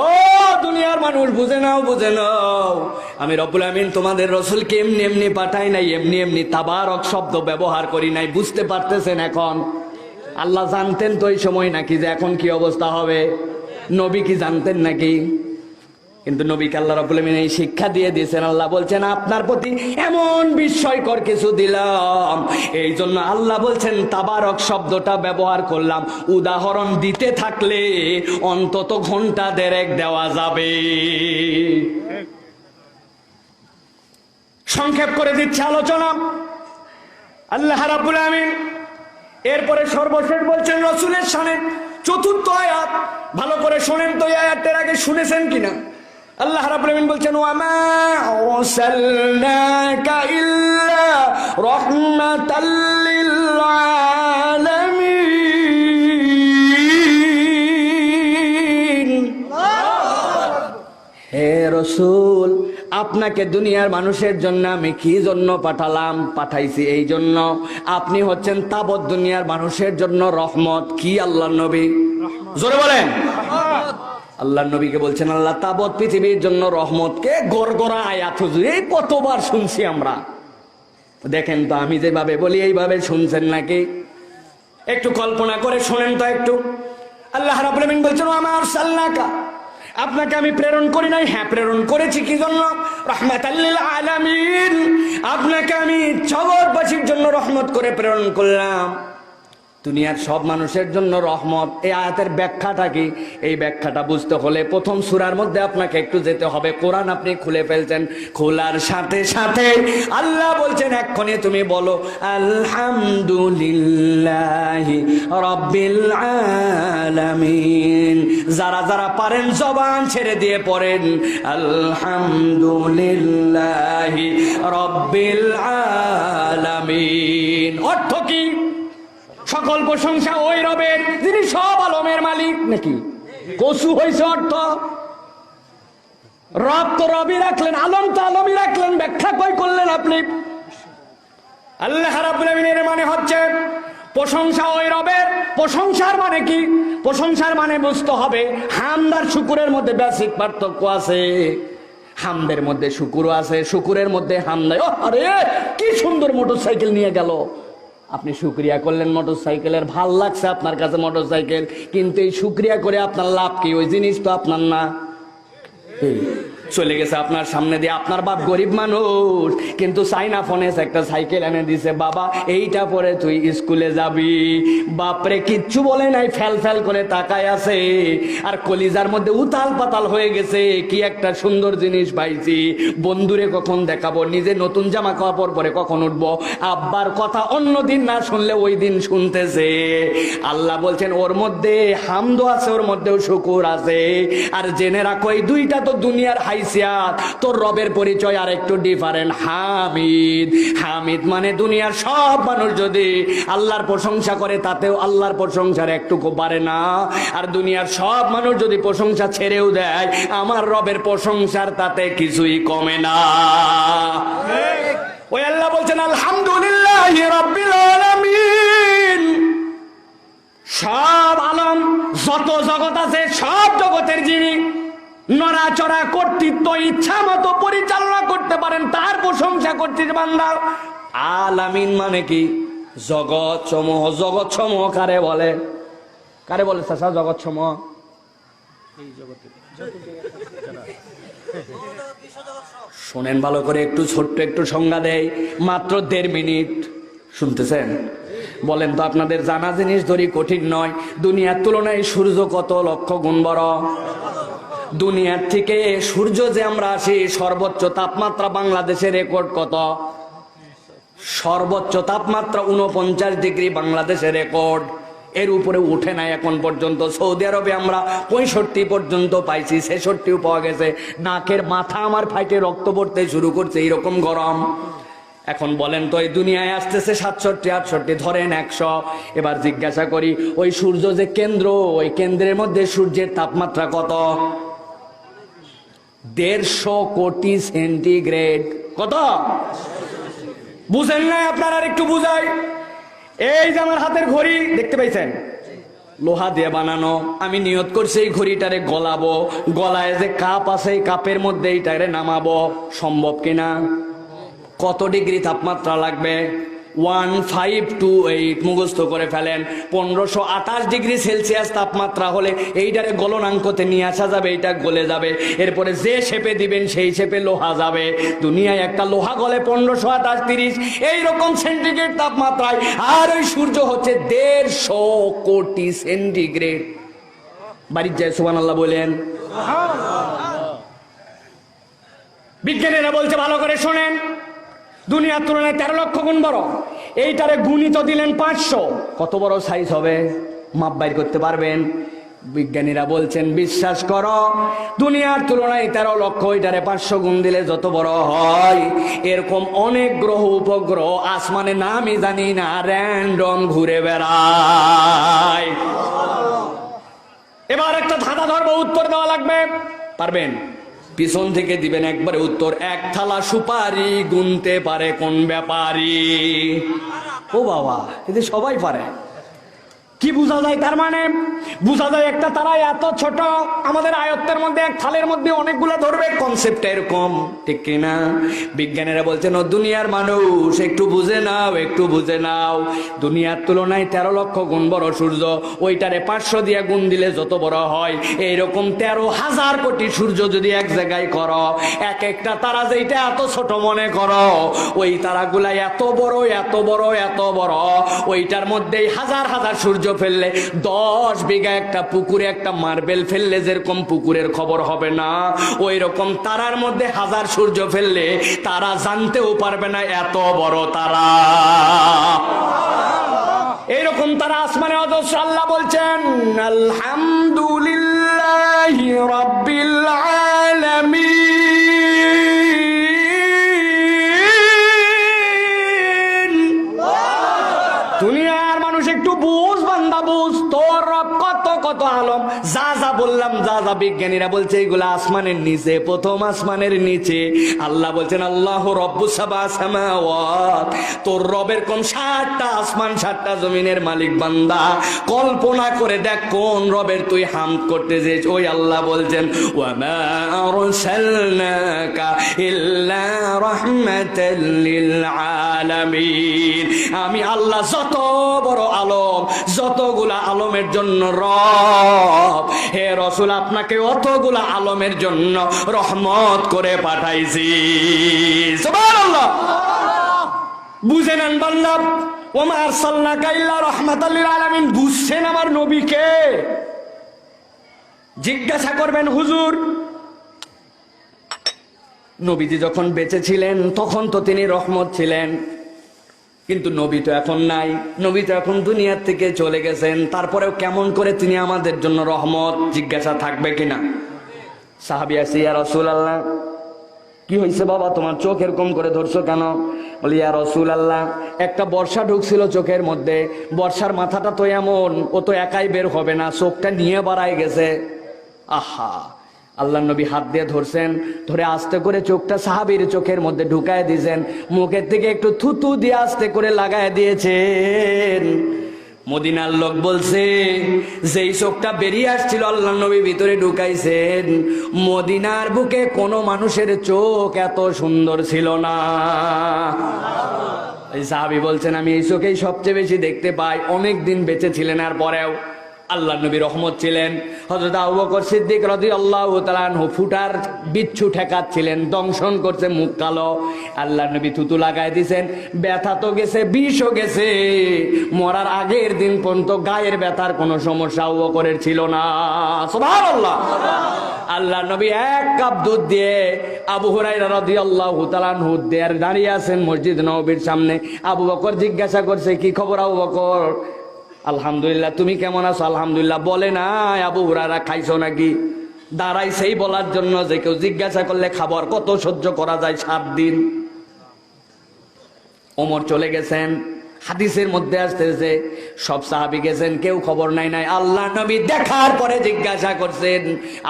ও দুনিয়ার মানুষ বুঝে নাও, বুঝে নাও, আমি রব্বুল আমিন তোমাদের রাসূলকে এমনি এমনি পাঠাই নাই, এমনি এমনি তাবারক শব্দ ব্যবহার করি নাই। বুঝতে পারতেছেন এখন? আল্লাহ জানতেন তো এই সময় নাকি যে এখন কি অবস্থা হবে? নবী কি জানতেন নাকি? কিন্তু নবীকে আল্লাহ রাব্বুল আমিন এই শিক্ষা দিয়ে দিয়েছেন। আল্লাহ বলছেন আপনার প্রতি এমন বিস্ময়কর কিছু দিলাম, এই জন্য আল্লাহ বলছেন তাবারক শব্দটা ব্যবহার করলাম। উদাহরণ দিতে থাকলে অন্তত ঘন্টা দেড়েক দেওয়া যাবে। সংক্ষেপ করে দিচ্ছে আলোচনা। আল্লাহ রাব্বুল আমিন এরপরে সর্বশেষ বলছেন রাসূলের শানে, চতুর্থ আয়াত। ভালো করে শোনেন তো, এই আয়াতের আগে শুনেছেন কিনা? আল্লাহ রাব্বুল আমিন বলছেন ওয়ামা আরসালনাকা ইল্লা রাহমাতাল লিল আলামিন। হে রাসূল, আপনাকে দুনিয়ার মানুষের জন্য আমি কি জন্য পাঠালাম? পাঠাইছি এই জন্য আপনি হচ্ছেন তাবৎ দুনিয়ার মানুষের জন্য রহমত। কি আল্লাহর নবী? জোরে বলেন। আল্লাহর নবীকে বলছেন আল্লাহ তাবৎ পৃথিবীর জন্য রহমতকে গড়গড়া আয়াত হুজুর এই কতবার শুনছি আমরা। দেখেন তো আমি যেভাবে বলি এইভাবে শুনছেন নাকি? একটু কল্পনা করে শোনেন তো একটু। আল্লাহ রাব্বুল আমিন বলছেন ওয়া মা আরসালনাকা, আপনাকে আমি প্রেরণ করি নাই। হ্যাঁ প্রেরণ করেছি, কি জন্য? রাহমাতাল লিল আলামিন। আপনাকে আমি জগৎবাসীর জন্য রহমত করে প্রেরণ করলাম, দুনিয়ার সব মানুষের জন্য রহমত। এই আয়াতের ব্যাখ্যাটা কি? এই ব্যাখ্যাটা বুঝতে হলে প্রথম সূরার মধ্যে আপনাকে একটু যেতে হবে। কোরআন আপনি খুলে ফেলছেন, খোলার সাথে সাথে আল্লাহ বলছেন এক্ষুনি তুমি বলো আলহামদুলিল্লাহি রাব্বিল আলামিন। যারা যারা পারেন জবান ছেড়ে দিয়ে পড়েন আলহামদুলিল্লাহি রাব্বিল আলামিন। অর্থ কি? সকল প্রশংসা ওই রবের যিনি সব আলমের মালিক। নাকি কসু হয়েছে অর্থ? রব তো রবই রাখলেন, আলম তো আলমই রাখলেন, ব্যাখ্যা কই করলেন আপনি? আল্লাহ রাব্বুল আমিনের মানে হচ্ছে প্রশংসা ওই রবের। প্রশংসার মানে কি? প্রশংসার মানে বুঝতে হবে হামদ আর শুকুরের মধ্যে বেসিক পার্থক্য আছে। হামদের মধ্যে শুকুর আছে, শুকুরের মধ্যে হামদ। ও আরে কি সুন্দর মোটরসাইকেল নিয়ে গেল, আপনি শুকরিয়া করলেন মোটরসাইকেলের, ভাল লাগছে আপনার কাছে মোটরসাইকেল, কিন্তু এই শুকরিয়া করে আপনার লাভ কি? ওই জিনিস তো আপনার না, চলে গেছে আপনার সামনে দিয়ে। আপনার বাপ গরিব মানুষ, কিন্তু চাইনা ফোনে একটা সাইকেল এনে দিছে, বাবা এইটা পরে তুই স্কুলে যাবি। বাপরে কিচ্ছু বলে নাই, ফেল ফেল করে তাকায় আছে, আর কলিজার মধ্যে উতাল পাতাল হয়ে গেছে। কি একটা সুন্দর জিনিস পাইছি, বন্ধুরে কখন দেখাবো, নিজে নতুন জামা কাপড় পরে কখন উঠবো। আব্বার কথা অন্য দিন না শুনলে ওই দিন শুনতেছে। আল্লাহ বলছেন ওর মধ্যে হামদ আছে, ওর মধ্যেও শুকুর আছে। আর জেনে রাখো এই দুইটা তো দুনিয়ার হাইসিয়াত, তোর রবের পরিচয় আর একটু ডিফারেন্ট। হামিদ, হামিদ মানে দুনিয়ার সব মানুষ যদি আল্লাহর প্রশংসা করে তাতেও আল্লাহর প্রশংসার একটুকু পারে না। আর দুনিয়ার সব মানুষ যদি প্রশংসা ছেড়েও দেয়, আমার রবের প্রশংসার তাতে কিছুই কমে না। ওই আল্লাহ বলছেন আলহামদুলিল্লাহি রাব্বিল আলামিন। সব আলম যত জগৎ আছে সব জগতের যিনি নড়াচড়া কর্তৃত্ব ইচ্ছা মতো পরিচালনা করতে পারেন, তার প্রশংসা করছিস বান্দা। আলামিন মানে কি? জগৎ সমূহ। জগৎ সমূহ কারে বলে? কারে বলে চাচা জগৎ সমূহ? শোনেন ভালো করে, একটু ছোট্ট একটু সংজ্ঞা দেয়, মাত্র 1.5 মিনিট। শুনতেছেন? বলেন তো, আপনাদের জানা জিনিস ধরি কঠিন নয়। দুনিয়ার তুলনায় সূর্য কত লক্ষ গুণ বড়। দুনিয়ার থেকে সূর্য যে আমরা আসি, সর্বোচ্চ তাপমাত্রা বাংলাদেশের রেকর্ড কত? সর্বোচ্চ তাপমাত্রা 49 ডিগ্রি বাংলাদেশের রেকর্ড। এর উপরে উঠে নাই এখন পর্যন্ত। সৌদি আরবে আমরা 65 পর্যন্ত পাইছি, 66ও পাওয়া গেছে। নাকের মাথা আমার ফাইটে রক্ত পড়তে শুরু করছে, এইরকম গরম। এখন বলেন তো, এই দুনিয়ায় আসতেছে 67, 68, ধরেন 100। এবার জিজ্ঞাসা করি, ওই সূর্য যে কেন্দ্র, ওই কেন্দ্রের মধ্যে সূর্যের তাপমাত্রা কত? 150 কোটি সেন্টিগ্রেড। কত? বুঝেন না আপনারা? আর একটু বুঝাই। এই যে আমার হাতের ঘড়ি দেখতে পাইছেন, লোহা দিয়ে বানানো। আমি নিয়ত করছি এই ঘড়িটারে গলাবো, গলায় যে কাপ আছে এই কাপের মধ্যে এইটারে নামাবো। সম্ভব কিনা? কত ডিগ্রি তাপমাত্রা লাগবে? 1528 মুখস্থ করে ফেলেন। 1528 ডিগ্রি সেলসিয়াস তাপমাত্রা হলে এইটারে গলনাঙ্কতে নিয়ে আসা যাবে, এইটা গলে যাবে। এরপরে যে শেপে দিবেন সেই শেপে লোহা যাবে। দুনিয়ায় একটা লোহা গলে 1528, 30 এইরকম সেন্টিগ্রেড তাপমাত্রায়। আর ওই সূর্য হচ্ছে 150 কোটি সেন্টিগ্রেড। বাড়ির যায় সুবহানাল্লাহ বলেন। বিজ্ঞানীরা বলছে, ভালো করে শোনেন, দুনিয়ার তুলনায় 13 লক্ষ গুণ বড়। এইটারে গুণিত দিলেন 500, কত বড় সাইজ হবে? মাপ বাইর করতে পারবেন? বিজ্ঞানীরা বলছেন, বিশ্বাস করো, দুনিয়ার তুলনায় 13 লক্ষ, এটারে 500 গুণ দিলে যত বড় হয়। এরকম অনেক গ্রহ উপগ্রহ আসমানে নামই জানি না, র্যান্ডম ঘুরে বেড়ায়। এবার একটা ধাঁধা ধরবো, উত্তর দেওয়া লাগবে। পারবেন? পিছন থেকে দিবেন একবারে উত্তর। 1 থালা সুপারি গুনতে পারে কোন ব্যাপারী? ও বাবা, এতে সবাই পারে। কি বোঝা যায়? তার মানে বোঝা যায় একটা তারা এত ছোট, আমাদের আয়ত্তের মধ্যে এক থালের মধ্যে অনেকগুলো ধরবে। কনসেপ্টটা এরকম, ঠিক কিনা? বিজ্ঞানীরা বলছেন, ও দুনিয়ার মানুষ একটু বুঝে নাও, একটু বুঝে নাও। দুনিয়ার তুলনায় 13 লক্ষ গুণ বড় সূর্য। ওইটারে 500 দিয়ে গুণ দিলে যত বড় হয়, এইরকম 13,000 কোটি সূর্য যদি এক জায়গায় করো, এক একটা তারা যেটা এত ছোট মনে করো, ওই তারাগুলা এত বড়, এত বড়, এত বড়। ওইটার মধ্যেই হাজার হাজার সূর্য ফেললে, 10 বিঘা একটা পুকুরে একটা মার্বেল ফেললে যেরকম পুকুরের খবর হবে না, ওই রকম তারার মধ্যে হাজার সূর্য ফেললে তারা জানতেও পারবে না এত বড় তারা। এইরকম তারা আসমানে অজস্র। আল্লাহ বলছেন, আলহামদুলিল্লাহি রাব্বিল আলামিন। দুনিয়ার মানুষ একটু বুঝ বান্দা বুঝ, তোর রব কত কত আলম। যা যা বললাম, যা যা বিজ্ঞানীরা বলছে এগুলা আসমানের নিচে, প্রথম আসমানের নিচে। আল্লাহ বলছেন আল্লাহ রব্বুস সাবা সামাওয়াত, তোর রবের কোন 7টা আসমান 7টা জমিনের মালিক বান্দা। কল্পনা করে দেখ কোন রবের তুই হামদ করতে যে। ওই আল্লাহ বলছেন ওয়ামা আরসালনাকা ইল্লা রাহমাতাল লিল আলামিন, আমি আল্লাহ যত বড় আলম, যতগুলা আলমের জন্য রব, হে রাসূল আপনাকে অতগুলা আলমের জন্য রহমত করে পাঠাইছি। সুবহানাল্লাহ। বুঝে নেন বান্দা, ওমা আরসালনাকা ইল্লা রাহমাতাল লিল আলামিন। বুঝছেন আমার নবীকে? জিজ্ঞাসা করবেন হুজুর, নবীজি যখন বেঁচে ছিলেন তখন তো তিনি রহমত ছিলেন, কিন্তু নবী তো এখন নাই, নবী তো এখন দুনিয়ার থেকে চলে গেছেন, তারপরেও কেমন করে তিনি আমাদের জন্য রহমত? জিজ্ঞাসা থাকবে কিনা? সাহাবী আসে, ইয়া রাসূলুল্লাহ, কি হয়েছে বাবা, তোমার চোখ এরকম করে ধরছো কেন? বলি ইয়া রাসূলুল্লাহ, একটা বর্ষা ঢুকছিল চোখের মধ্যে, বর্ষার মাথাটা তো এমন, ও তো একাই বের হবে না, চোখটা নিয়ে বাড়ায় গেছে। আহা, আল্লাহ নবী হাত দিয়ে ধরছেন, ধরে আস্তে করে চোখটা সাহাবীর চোখের মধ্যে ঢুকায় দিয়েছেন, মুখের থেকে একটু থুতু দিয়ে আস্তে করে লাগায় দিয়েছেন। মদিনার লোক বলছে যেই চোখটা বেরিয়ে আসছিল আল্লাহ নবী ভিতরে ঢুকাইছেন, মদিনার বুকে কোনো মানুষের চোখ এত সুন্দর ছিল না। এই সাহাবী বলছেন আমি এই চোখেই সবচেয়ে বেশি দেখতে পাই। অনেক দিন বেঁচে ছিলেন, আর পরেও আল্লাহ নবী রহমত ছিলেন। হযরত আবু বকর সিদ্দিক রাদিয়াল্লাহু তাআলা আনহু ফুটার বিচ্ছু ঠেকাচ্ছিলেন, দংশন করছে, মুখ কালো। আল্লাহ নবী থুতু লাগাই দিয়েছেন, ব্যথা তো গেছে, বিষও গেছে। মরার আগের দিন পর্যন্ত গায়ের ব্যথার কোনো সমস্যা আবু বকরের ছিল না। সুবহানাল্লাহ। আল্লাহ নবী 1 কাপ দুধ দিয়ে আবু হুরায়রা রাদিয়াল্লাহু তাআলা আনহু দাঁড়িয়ে আছেন মসজিদ নববীর সামনে। আবু বকর জিজ্ঞাসা করছে, কি খবর আবু বকর? আলহামদুলিল্লাহ, তুমি কেমন আছো? আলহামদুলিল্লাহ। বলে না আবু হুরায়রা খাইছো নাকি? দাঁড়াইছেই বলার জন্য যে কেউ জিজ্ঞাসা করলে খাবার কত সহ্য করা যায় 7 দিন। ওমর চলে গেছেন, হাদিসের মধ্যে আসতেছে সব সাহাবী গেছেন, কেউ খবর নাই। আল্লাহ নবী দেখার পরে জিজ্ঞাসা করছেন,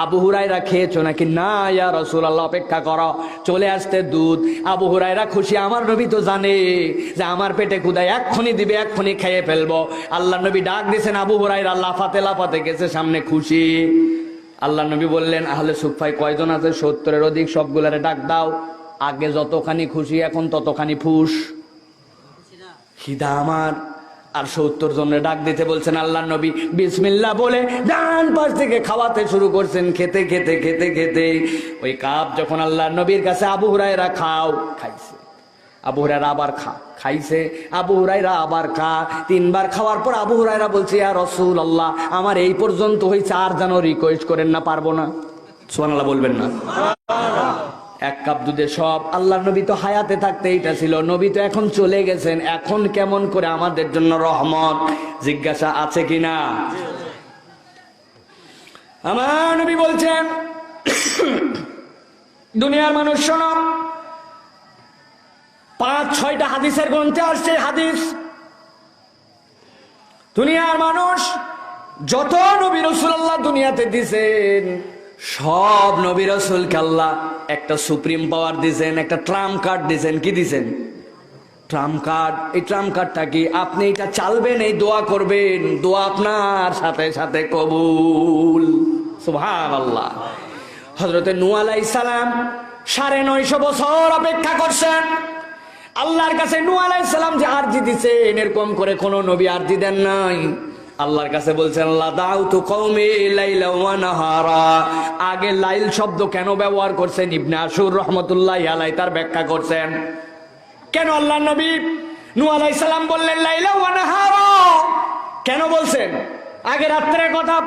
আবু হুরায়রা খেয়েছো নাকি? না ইয়া রাসূলুল্লাহ, অপেক্ষা করো, চলে আসতে দুধ। আবু হুরায়রা খুশি, আমার নবী তো জানে যে আমার পেটে ক্ষুধায় এক্ষুনি দিবে, এক্ষুনি খেয়ে ফেলবো। আল্লাহ নবী ডাক দিয়েছেন, আবু হুরায়রা লাফাতে লাফাতে গেছে সামনে, খুশি। আল্লাহ নবী বললেন, আহলে সুফায় কয়জন আছে? 70-এর অধিক, সবগুলারে ডাক দাও। আগে যতখানি খুশি, এখন ততখানি ফুস। খিদা আমার। আর 70 জনের ডাক দিতে বলছেন আল্লাহ নবী, বিসমিল্লাহ বলে ডান পাশ থেকে খাওয়াতে শুরু করছেন। খেতে খেতে খেতে খেতে ওই কাপ যখন আল্লাহ নবীর কাছে, আবু হুরায়রা খাও, খাইছে। আবু হুরায়রা আবার খাইছে, আবু হুরায়রা আবার খা। 3 বার খাওয়ার পর আবু হুরায়রা বলছে, ইয়া রাসূলুল্লাহ, আমার এই পর্যন্ত হয়েছে, আর যেন রিকোয়েস্ট করেন না, পারবো না। সুবহানাল্লাহ বলবেন না? 1 কাপ দুধে সব। আল্লাহ নবী তো হায়াতে থাকতে এইটা ছিল, নবী তো এখন চলে গেছেন, এখন কেমন করে আমাদের জন্য রহমত? জিজ্ঞাসা আছে কিনা? আমার নবী বলছেন, দুনিয়ার মানুষ শোনো, 5-6টা হাদিসের গ্রন্থে আসছে হাদিস। দুনিয়ার মানুষ যত নবী রাসূলুল্লাহ দুনিয়াতে দিয়েছেন, সব নবী রাসূলকে আল্লাহ একটা সুপ্রিম পাওয়ার দিয়েছেন, একটা ট্রাম্প কার্ড দিয়েছেন। কি দিয়েছেন? Trump card. এই ট্রাম্প কার্ডটা কি? আপনি এটা চালবেন, এই দোয়া করবেন, দোয়া আপনার সাথে সাথে কবুল। সুবহানাল্লাহ। হযরতে নূহ আলাইহিস সালাম 950 বছর অপেক্ষা করছেন আল্লাহর কাছে। নূহ আলাইহিস সালাম যে আরজি দিয়েছেন, এরকম করে কোন নবী আরজি দেন নাই। আল্লাহর কাছে বলছেন, আল্লাহ দাউতু কওমি লাইলা ওয়া নাহারা। আগে লাইল শব্দ কেন ব্যবহার করছেন? ইবনে আশুর রাহমাতুল্লাহি আলাইহি তার ব্যাখ্যা করছেন। কেন আল্লাহ নবী নূহ আলাইহিস সালাম বললেন লাইলা ওয়া নাহারা? কেন বলছেন? আগে রাত্রের কথা।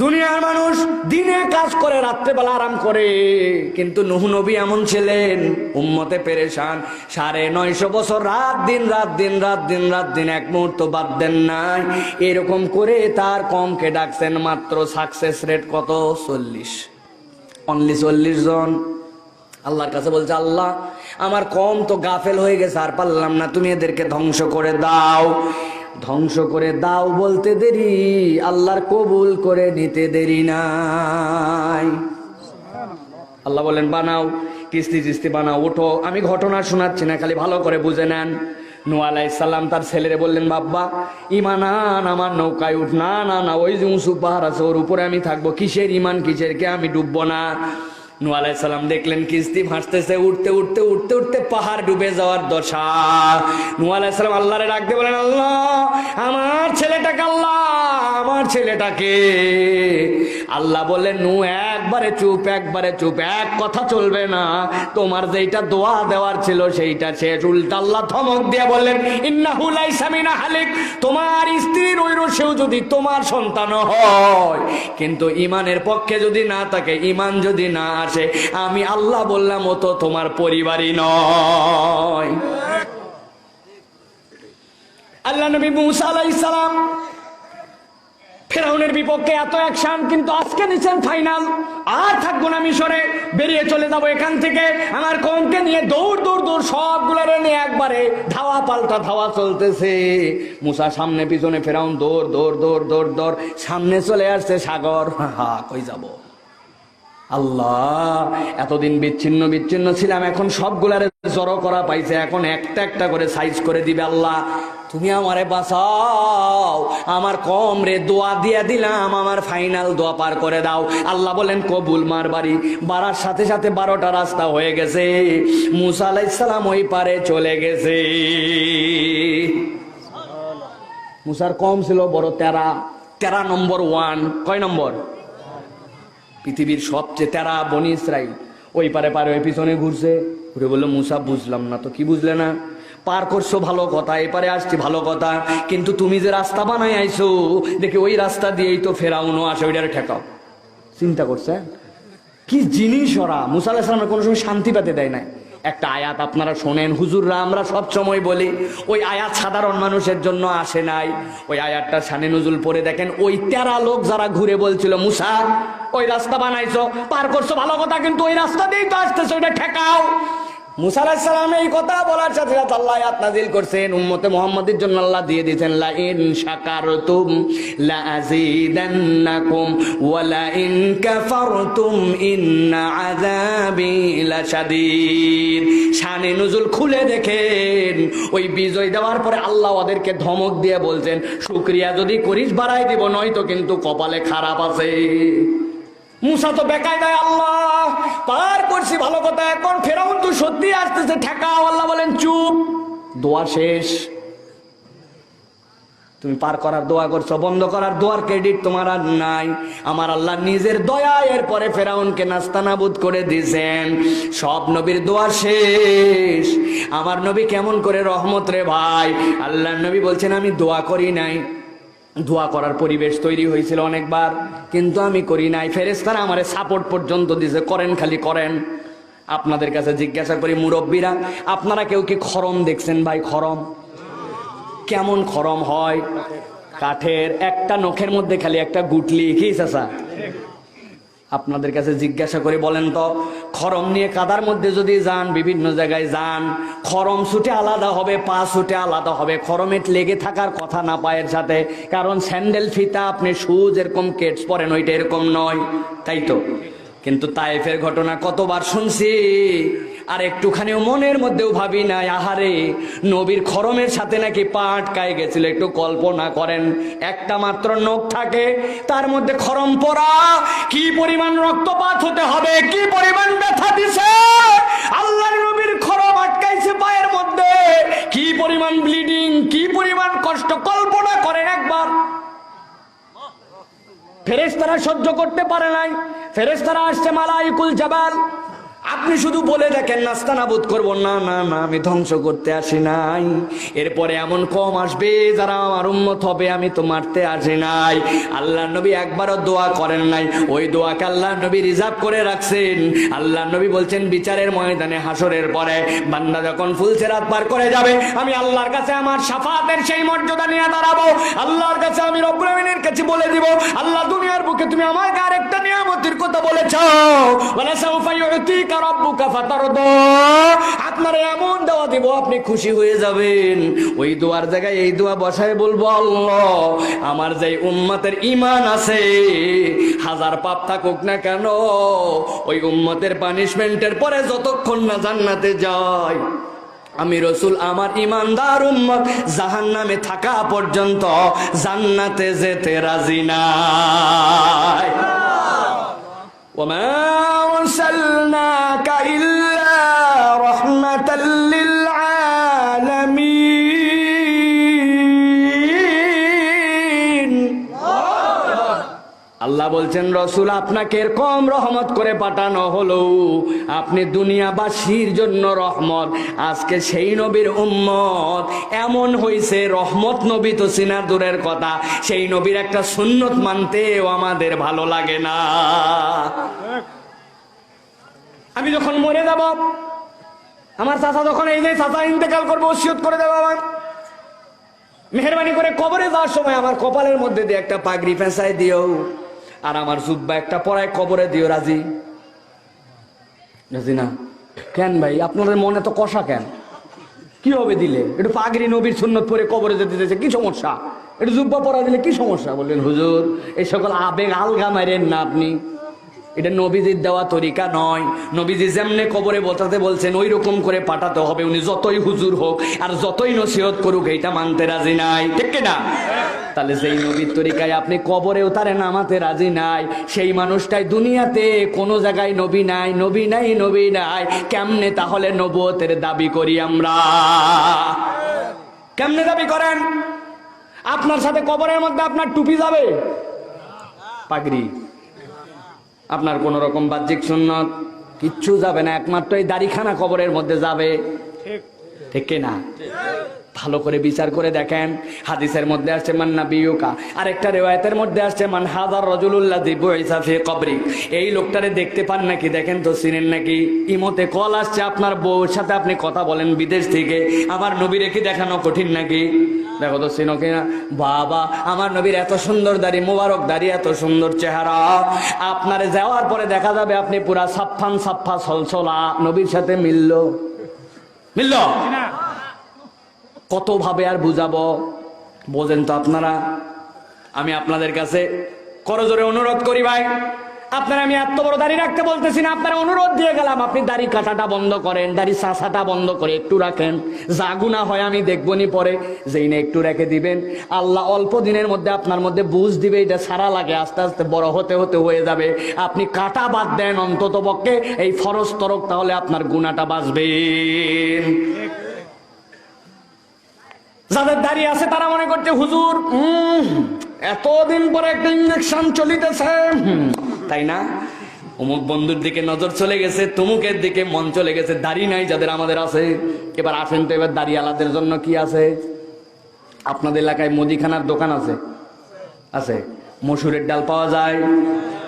দুনিয়ার মানুষ দিনে কাজ করে, রাত্রেবেলা আরাম করে, কিন্তু নূহ নবী এমন ছিলেন, উম্মতে পেরেশান। 950 বছর রাত দিন রাত দিন রাত দিন রাত দিন, এক মুহূর্ত বাদ দেন নাই। এরকম করে তার কমকে ডাকছেন মাত্র। সাকসেস রেট কত? 40। অনলি 40 জন। আল্লাহর কাছে বলছে, আল্লাহ আমার কম তো গাফেল হয়ে গেছে, আর পারলাম না, তুমি এদেরকে ধ্বংস করে দাও। ধ্বংস করে দাও বলতে দেরি, আল্লাহর কবুল করে নিতে দেরি নাই। আল্লাহ বলেন বানাও, কিস্তি চিস্তি বানাও, ওঠো। আমি ঘটনা শোনাচ্ছি না, খালি ভালো করে বুঝে নেন। নূহ আলাইহিস সালাম তার ছেলেরে বললেন, বাব্বা ঈমান আন, আমার নৌকায় উঠ। না না না, ওই যে উঁচু পাহাড় আছে ওর উপরে আমি থাকবো। কিসের ঈমান, কিসের কে, আমি ডুববো না। নূহ আলাইহিস সালাম দেখলেন কিস্তি ভাসতেছে, উঠতে উঠতে উঠতে উঠতে পাহাড় ডুবে যাওয়ার দশা। নূহ আলাইহিস সালাম আল্লাহরে ডাক দিয়ে বলেন, আল্লাহ আমার ছেলেটাকে, আল্লাহ আমার ছেলেটাকে। আল্লাহ বললেন, নূহ একবারে চুপ, একবারে চুপ, এক কথা চলবে না। তোমার যেইটা দোয়া দেওয়ার ছিল সেইটা শেষ। উল্টা আল্লাহ ধমক দিয়ে বললেন, ইন্নাহু লাইসা মিন আহলিক, তোমার স্ত্রীর ঐরসেও যদি তোমার সন্তান হয়, কিন্তু ঈমানের পক্ষে যদি না থাকে, ঈমান যদি না আসে, আমি আল্লাহ বললাম ও তো তোমার পরিবারই নয়। আল্লাহ নবী মূসা আলাইহিস সালাম ফেরাউনের বিপক্ষে এত অ্যাকশন, কিন্তু আজকে নিছেন ফাইনাল। আর থাকবো না মিশরে, বেরিয়ে চলে যাবো এখান থেকে। আমার কওমকে নিয়ে দৌড় দৌড় দৌড়, সবগুলোরে নিয়ে একবারে ধাওয়া পাল্টা ধাওয়া চলতেছে। মূসা সামনে, পিছনে ফেরাউন, দৌড় দৌড় দৌড় দৌড় দৌড়। সামনে চলে আসছে সাগর। কই যাব আল্লাহ, এতদিন বিচ্ছিন্ন বিচ্ছিন্ন ছিলাম, এখন সবগুলারে জড়ো করা পাইছে, এখন একটা একটা করে সাইজ করে দিবে। আল্লাহ তুমি আমারে বাঁচাও, আমার কম রে দোয়া দিয়া দিলাম, আমার ফাইনাল দোয়া পার করে দাও। আল্লাহ বলেন কবুল। মার বাড়ি বাড়ার সাথে সাথে 12টা রাস্তা হয়ে গেছে। মূসা আলাইহিস সালাম ওই পারে চলে গেছে। মূসার কম ছিল বড় 13 নম্বর 1। কয় নম্বর? পৃথিবীর সবচেয়ে 13 বনি ইসরাইল। ওই পারে পারে ওই পিছনে ঘুরছে, ঘুরে বললো, মূসা বুঝলাম না তো। কি বুঝলে না? পার করছো ভালো কথা, এপারে আসছি ভালো কথা, কিন্তু তুমি যে রাস্তা বানাই আইছো, দেখি ওই রাস্তা দিয়েই তো ফেরাউনও আসে, ওইটারে ঠেকাও। চিন্তা করছে কি জিনিস ওরা। মূসা আলাইহিস সালামের কোনো সময় শান্তি পেতে দেয় নাই। একটা আয়াত আপনারা শোনেন, হুজুররা আমরা সব সময় বলি, ওই আয়াত সাধারণ মানুষের জন্য আসে নাই। ওই আয়াতটা শানে নুজুল পড়ে দেখেন। ওই 13 লোক যারা ঘুরে বলছিল, মূসা ওই রাস্তা বানাইছো, পার করছো ভালো কথা, কিন্তু ওই রাস্তা দিয়েই তো আসতেছো, ওইটা ঠেকাও। মূসা আলাইহিস সালাম এই কথা বলার সাথে সাথে আল্লাহ আয়াত নাযিল করছেন, উম্মতে মুহাম্মাদের জন্য আল্লাহ দিয়ে দিয়েছেন, লা ইন শাকারতুম লা আযীদান্নাকুম ওয়া লা ইন কাফারতুম ইন্না আযাবি লাশাদীদ। শানে নুজুল খুলে দেখেন। ওই বিজয় দেওয়ার পরে আল্লাহ ওদেরকে ধমক দিয়ে বলছেন, শুকরিয়া যদি করিস বাড়াই দিব, নয়তো কিন্তু কপালে খারাপ আছে। মূসা তো বেকায়দায়, আল্লাহ পার করছি ভালো কথা, এখন ফেরাউন তো সত্যি আসতেছে, ঠেকাও। আল্লাহ বলেন চুপ, দোয়া শেষ। তুমি পার করার দোয়া করছো, বন্ধ করার দোয়ার ক্রেডিট তোমার আর নাই। আমার আল্লাহ নিজের দয়া এরপরে ফেরাউনকে নাস্তানাবুদ করে দিয়েছেন। সব নবীর দোয়া শেষ। আমার নবী কেমন করে রহমত রে ভাই। আল্লাহ নবী বলছেন, আমি দোয়া করি নাই। দোয়া করার পরিবেশ তৈরি হয়েছিল অনেকবার, কিন্তু আমি করি নাই। ফেরেশতারা আমারে সাপোর্ট পর্যন্ত দিয়েছে, করেন খালি করেন। আপনাদের কাছে জিজ্ঞাসা করি, মুরব্বীরা, আপনারা কেউ কি খরম দেখছেন ভাই? খরম কেমন খরম হয়? কাঠের, একটা নখের মধ্যে খালি একটা গুটলি। কি চাচা, আপনাদের কাছে জিজ্ঞাসা করে বলেন তো, খরম নিয়ে কাদার মধ্যে যদি যান, বিভিন্ন জায়গায় যান, খরম ছুটে আলাদা হবে, পা ছুটে আলাদা হবে। খরমেট লেগে থাকার কথা না পায়ের সাথে, কারণ স্যান্ডেল ফিতা, আপনি শুজ এরকম কেটস পরেন, ওইটা এরকম নয়, তাই তো? কিন্তু তায়েফের ঘটনা কতবার শুনছি, আর একটুখানিও মনের মধ্যেও ভাবি নাই, আহারে নবীর খরমের সাথে নাকি পা আটকায় গেছিল। একটু কল্পনা করেন, একটা মাত্র নখ থাকে, তার মধ্যে খরম পড়া, কি পরিমাণ রক্তপাত হতে হবে, কি পরিমাণ ব্যথা দিছে। আল্লাহর নবীর খরম আটকাইছে পায়ের মধ্যে, কি পরিমাণ ব্লিডিং, কি পরিমাণ কষ্ট, কল্পনা করেন একবার। ফেরেশতারা সহ্য করতে পারে নাই। ফেরেশতারা আসছে মালাইকুল জাবাল। আপনি শুধু বলে দেখেন, নাস্তানাবুদ করবো না, না না, আমি ধ্বংস করতে আসি নাই। এরপরে এমন কম আসবে যারা আমার উম্মত হবে, আমি তো মারতে আসি নাই। আল্লাহ নবী একবারও দোয়া করেন নাই। ওই দোয়াকে আল্লাহ নবী রিজার্ভ করে রাখছেন। আল্লাহ নবী বলছেন, বিচারের ময়দানে হাসরের পরে বান্দা যখন ফুলসিরাত পার করে যাবে, আমি আল্লাহর কাছে আমার শাফাতের সেই মর্যাদা নিয়ে দাঁড়াবো। আল্লাহর কাছে আমি রব্বুল আমিনের কাছে কাছে বলে দিব, আল্লাহ দুনিয়ার বুকে তুমি আমাকে আরেকটা নিয়ামতের কথা বলেছ, ওয়ালা সাউফা ইউতিকা রাব্বুকা ফাতারদা, আপনার এমন দেওয়া দিব আপনি খুশি হয়ে যাবেন। ওই দোয়ার জায়গায় এই দোয়া বসায় বলবো, আল্লাহ আমার যে উম্মতের ঈমান আছে, হাজার পাপ থাকুক না কেন, ওই উম্মতের পানিশমেন্টের পরে যতক্ষণ না জান্নাতে যায়, আমি রসুল আমার ইমানদার উম্মত জাহান্নামে থাকা পর্যন্ত জান্নাতে যেতে রাজি নাই। ওমা আরসালনাকা ইল্লা রাহমাতাল লিল আলামিন। আল্লাহ বলছেন, রসুল আপনাকে এরকম রহমত করে পাঠানো হলো, আপনি দুনিয়াবাসীর জন্য রহমত। আজকে সেই নবীর উম্মত এমন হইছে, রহমত নবী তো চিনা দূরের কথা, সেই নবীর একটা সুন্নত মানতেও আমাদের ভালো লাগে না। আমি যখন মরে যাব, আমার চাচা যখন এই যে চাচা ইন্তেকাল করবো, ওসিয়ত করে দেবো, আমার মেহরবানি করে কবরে যাওয়ার সময় আমার কপালের মধ্যে দিয়ে একটা পাগড়ি ফেঁসাই দিও, আর আমার জুব্বা একটা পরায় কবরে দিও। রাজি? রাজি না? কেন ভাই, আপনাদের মনে তো কষা কেন? কি হবে দিলে? একটু পাগড়ি নবীর সুন্নত পরে কবরে যেতে দিতেছে, কি সমস্যা? একটু জুব্বা পরা দিলে কি সমস্যা? বললেন হুজুর এই সকল আবেগ আলগা মারেন না আপনি, এটা নবীজির দেওয়া তরিকা নয়। নবীজি যেমনে কবরে বসাতে বলছেন ওই রকম করে পাঠাতে হবে। উনি যতই হুজুর হোক আর যতই নসিহত করুক, এইটা মানতে রাজি নাই, ঠিক কিনা? তাহলে সেই নবীর তরিকায় আপনি কবরেও তারে নামাতে রাজি নাই, সেই মানুষটাই দুনিয়াতে কোনো জায়গায় নবী নাই, নবী নাই, নবী নাই। কেমনে তাহলে নবুয়তের দাবি করি আমরা? কেমনে দাবি করেন? আপনার সাথে কবরের মধ্যে আপনার টুপি যাবে, পাগড়ি, আপনার কোন রকম বাহ্যিক সুন্নত কিচ্ছু যাবে না, একমাত্র এই দাড়িখানা কবরের মধ্যে যাবে, ঠিক কিনা? ভালো করে বিচার করে দেখেন। হাদিসের মধ্যে আসছে মান নাবিয়ুকা, আরেকটা রিওয়ায়াতের মধ্যে আসছে মান হাযার রাজুলুল্লাযী বুইসা ফি কবরি। এই লোকটারে দেখতে পান নাকি? দেখেন তো, চিনেন নাকি? ইমতে কল আসছে, আপনার বউর সাথে আপনি কথা বলেন বিদেশ থেকে, আমার নবীরে কি দেখানো কঠিন নাকি? দেখো তো চিনো কিনা? বাবা, আমার নবীর এত সুন্দর দাড়ি, মোবারক দাড়ি, এত সুন্দর চেহারা, আপনারে যাওয়ার পরে দেখা যাবে আপনি পুরা সাফান সাফা সলসলা। নবীর সাথে মিললো? মিললো? কত ভাবে আর বুঝাবো, বোঝেন তো আপনারা। আমি আপনাদের কাছে করজোরে অনুরোধ করি ভাই, আপনারা, আমি এত বড় দাড়ি রাখতে বলতেছি না, আপনারা অনুরোধ দিয়ে গেলাম, আপনি দাড়ি কাটাটা বন্ধ করেন, দাড়ি চাষাটা বন্ধ করে একটু রাখেন। যা গুনাহ হয় আমি দেখবনি পরে, যেই না একটু রেখে দিবেন, আল্লাহ অল্প দিনের মধ্যে আপনার মধ্যে বুঝ দিবে এটা সারা লাগে, আস্তে আস্তে বড় হতে হতে হয়ে যাবে। আপনি কাটা বাদ দেন অন্তত পক্ষে এই ফরজ তরক, তাহলে আপনার গুনাহটা বাঁচবে। যাদের দাঁড়িয়ে আছে তারা মনে করছে হুজুর এতদিন পরে একটা ইঞ্জেকশন চলিতেছে, তাই না? অমুক বন্ধুর দিকে নজর চলে গেছে, তমুকের দিকে মন চলে গেছে। দাড়ি নাই যাদের আমাদের আছে। এবার আসেন তো, এবার দাড়িওয়ালাদের জন্য কি আছে? আপনাদের এলাকায় মুদিখানার দোকান আছে? আছে। মসুরের ডাল পাওয়া যায়,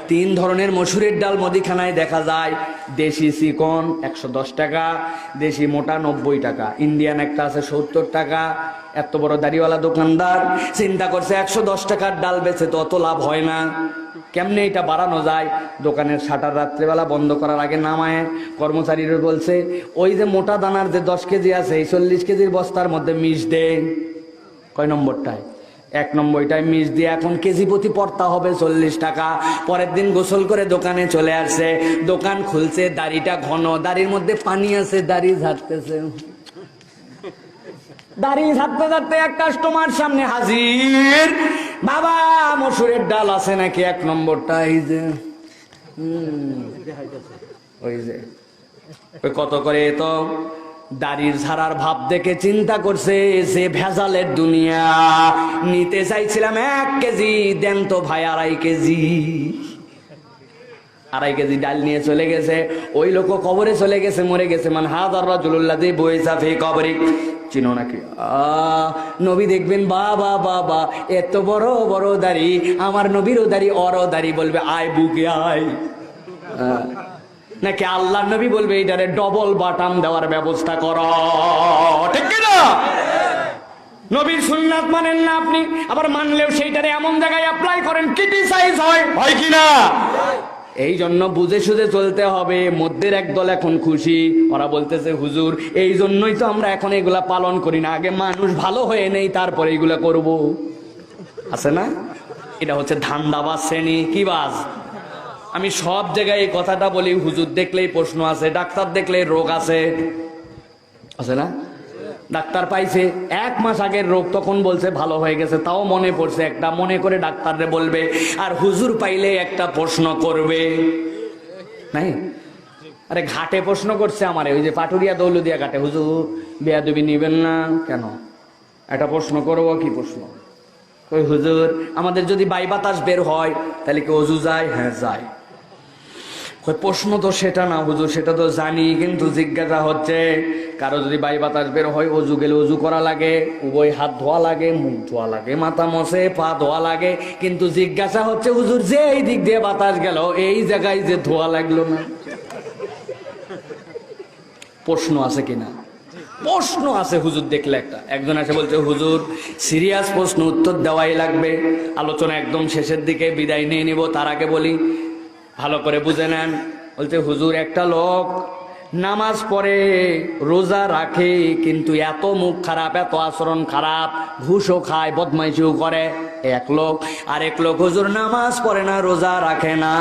3 ধরনের মসুরের ডাল মুদিখানায় দেখা যায়। দেশি চিকন 110 টাকা, দেশি মোটা 90 টাকা, ইন্ডিয়ান একটা আছে 70 টাকা। এত বড় দাড়িওয়ালা দোকানদার চিন্তা করছে 110 টাকার ডাল বেচে তো অত লাভ হয় না, কেমনে এটা বাড়ানো যায়। দোকানের শাটার রাত্রেবেলা বন্ধ করার আগে নামায় কর্মচারীরা বলছে, ওই যে মোটা দানার যে 10 কেজি আছে, এই 40 কেজির বস্তার মধ্যে মিশ দে। কয় নম্বরটায়? 1 নম্বরটায় মিশ দিয়ে এখন কেজি প্রতি পড়তা হবে 40 টাকা। পরের দিন গোসল করে দোকানে চলে আসছে, দোকান খুলছে, দাড়িটা ঘন, দাড়ির মধ্যে পানি আছে, দাড়ি ঝাড়তেছে। দাড়ি ঝাড়তে ঝাড়তে এক কাস্টমার সামনে হাজির, বাবা মসুরের ডাল আছে নাকি? 1 নম্বরটা এই যে, ওই যে কত করে? তো দাড়ির ঝাড়ার ভাব দেখে চিন্তা করছে যে ভেজালের দুনিয়া, নিতে চাইছিলাম 1 কেজি, দেন তো ভাই 2.5 কেজি। 2.5 কেজি ডাল নিয়ে চলে গেছে। ওই লোক কবরে চলে গেছে, মরে গেছে। মান হাযার রাজুলুল্লাযী বুইসা ফি কবরি। চিনো নাকি? নবী দেখবেন, বাবা বাবা এত বড় বড় দাড়ি, আমার নবীরও দাড়ি, ওরও দাড়ি, বলবে আয় বুকে আয়। নাকি আল্লাহ নবী বলবে এইটারে ডবল বাটাম দেওয়ার ব্যবস্থা করো, ঠিক কিনা? নবীর সুন্নাত মানেন না আপনি, আবার মানলেও সেইটারে এমন জায়গায় অ্যাপ্লাই করেন ক্রিটিসাইজ হয় কি না? এই জন্য বুঝে সুঝে চলতে হবে। মধ্যের একদল এখন খুশি, ওরা বলতেছে হুজুর এই জন্যই তো আমরা এখন এগুলা পালন করি না, আগে মানুষ ভালো হয়ে নেই তারপরে এগুলা করব। আছে না? এটা হচ্ছে ধান্দাবাজ শ্রেণী। কি বাজ? আমি সব জায়গায় এই কথাটা বলি, হুজুর দেখলেই প্রশ্ন আছে, ডাক্তার দেখলেই রোগ আছে, আছে না? ডাক্তার পাইছে 1 মাস আগের রোগ, তখন বলছে ভালো হয়ে গেছে, তাও মনে পড়ছে একটা, মনে করে ডাক্তাররে বলবে। আর হুজুর পাইলে একটা প্রশ্ন করবে, নাই? আরে ঘাটে প্রশ্ন করছে আমারে, ওই যে পাটুরিয়া দৌলদিয়া ঘাটে, হুজুর বেয়াদবি নিবেন না কেন? একটা প্রশ্ন করবো। কি প্রশ্ন? ওই হুজুর আমাদের যদি বাই বাতাস বের হয় তাহলে কি অজু যায়? হ্যাঁ যায়। প্রশ্ন তো সেটা না হুজুর, সেটা তো জানি, কিন্তু জিজ্ঞাসা হচ্ছে কারো যদি বাই বাতাস বের হয় অজু গেলে অজু করা লাগে, উভয় হাত ধোয়া লাগে, মুখ ধোয়া লাগে, মাথা মশে পা ধোয়া লাগে, কিন্তু জিজ্ঞাসা হচ্ছে হুজুর যে এই দিক দিয়ে বাতাস গেল এই জায়গায় যে ধোয়া লাগলো না। প্রশ্ন আছে কিনা? প্রশ্ন আছে হুজুর দেখলে একটা। একজন এসে বলছে হুজুর সিরিয়াস প্রশ্ন, উত্তর দেওয়াই লাগবে, আলোচনা একদম শেষের দিকে, বিদায় নিয়ে নিব, তার আগে বলি ভালো করে বুঝে নেন। বলছে হুজুর একটা লোক নামাজ পড়ে, রোজা রাখে, কিন্তু এত মুখ খারাপ, এত আচরণ খারাপ, ঘুষও খায়, বদমাইশিও করে, এক লোক। আরেক লোক হুজুর নামাজ পড়ে না, রোজা রাখে না,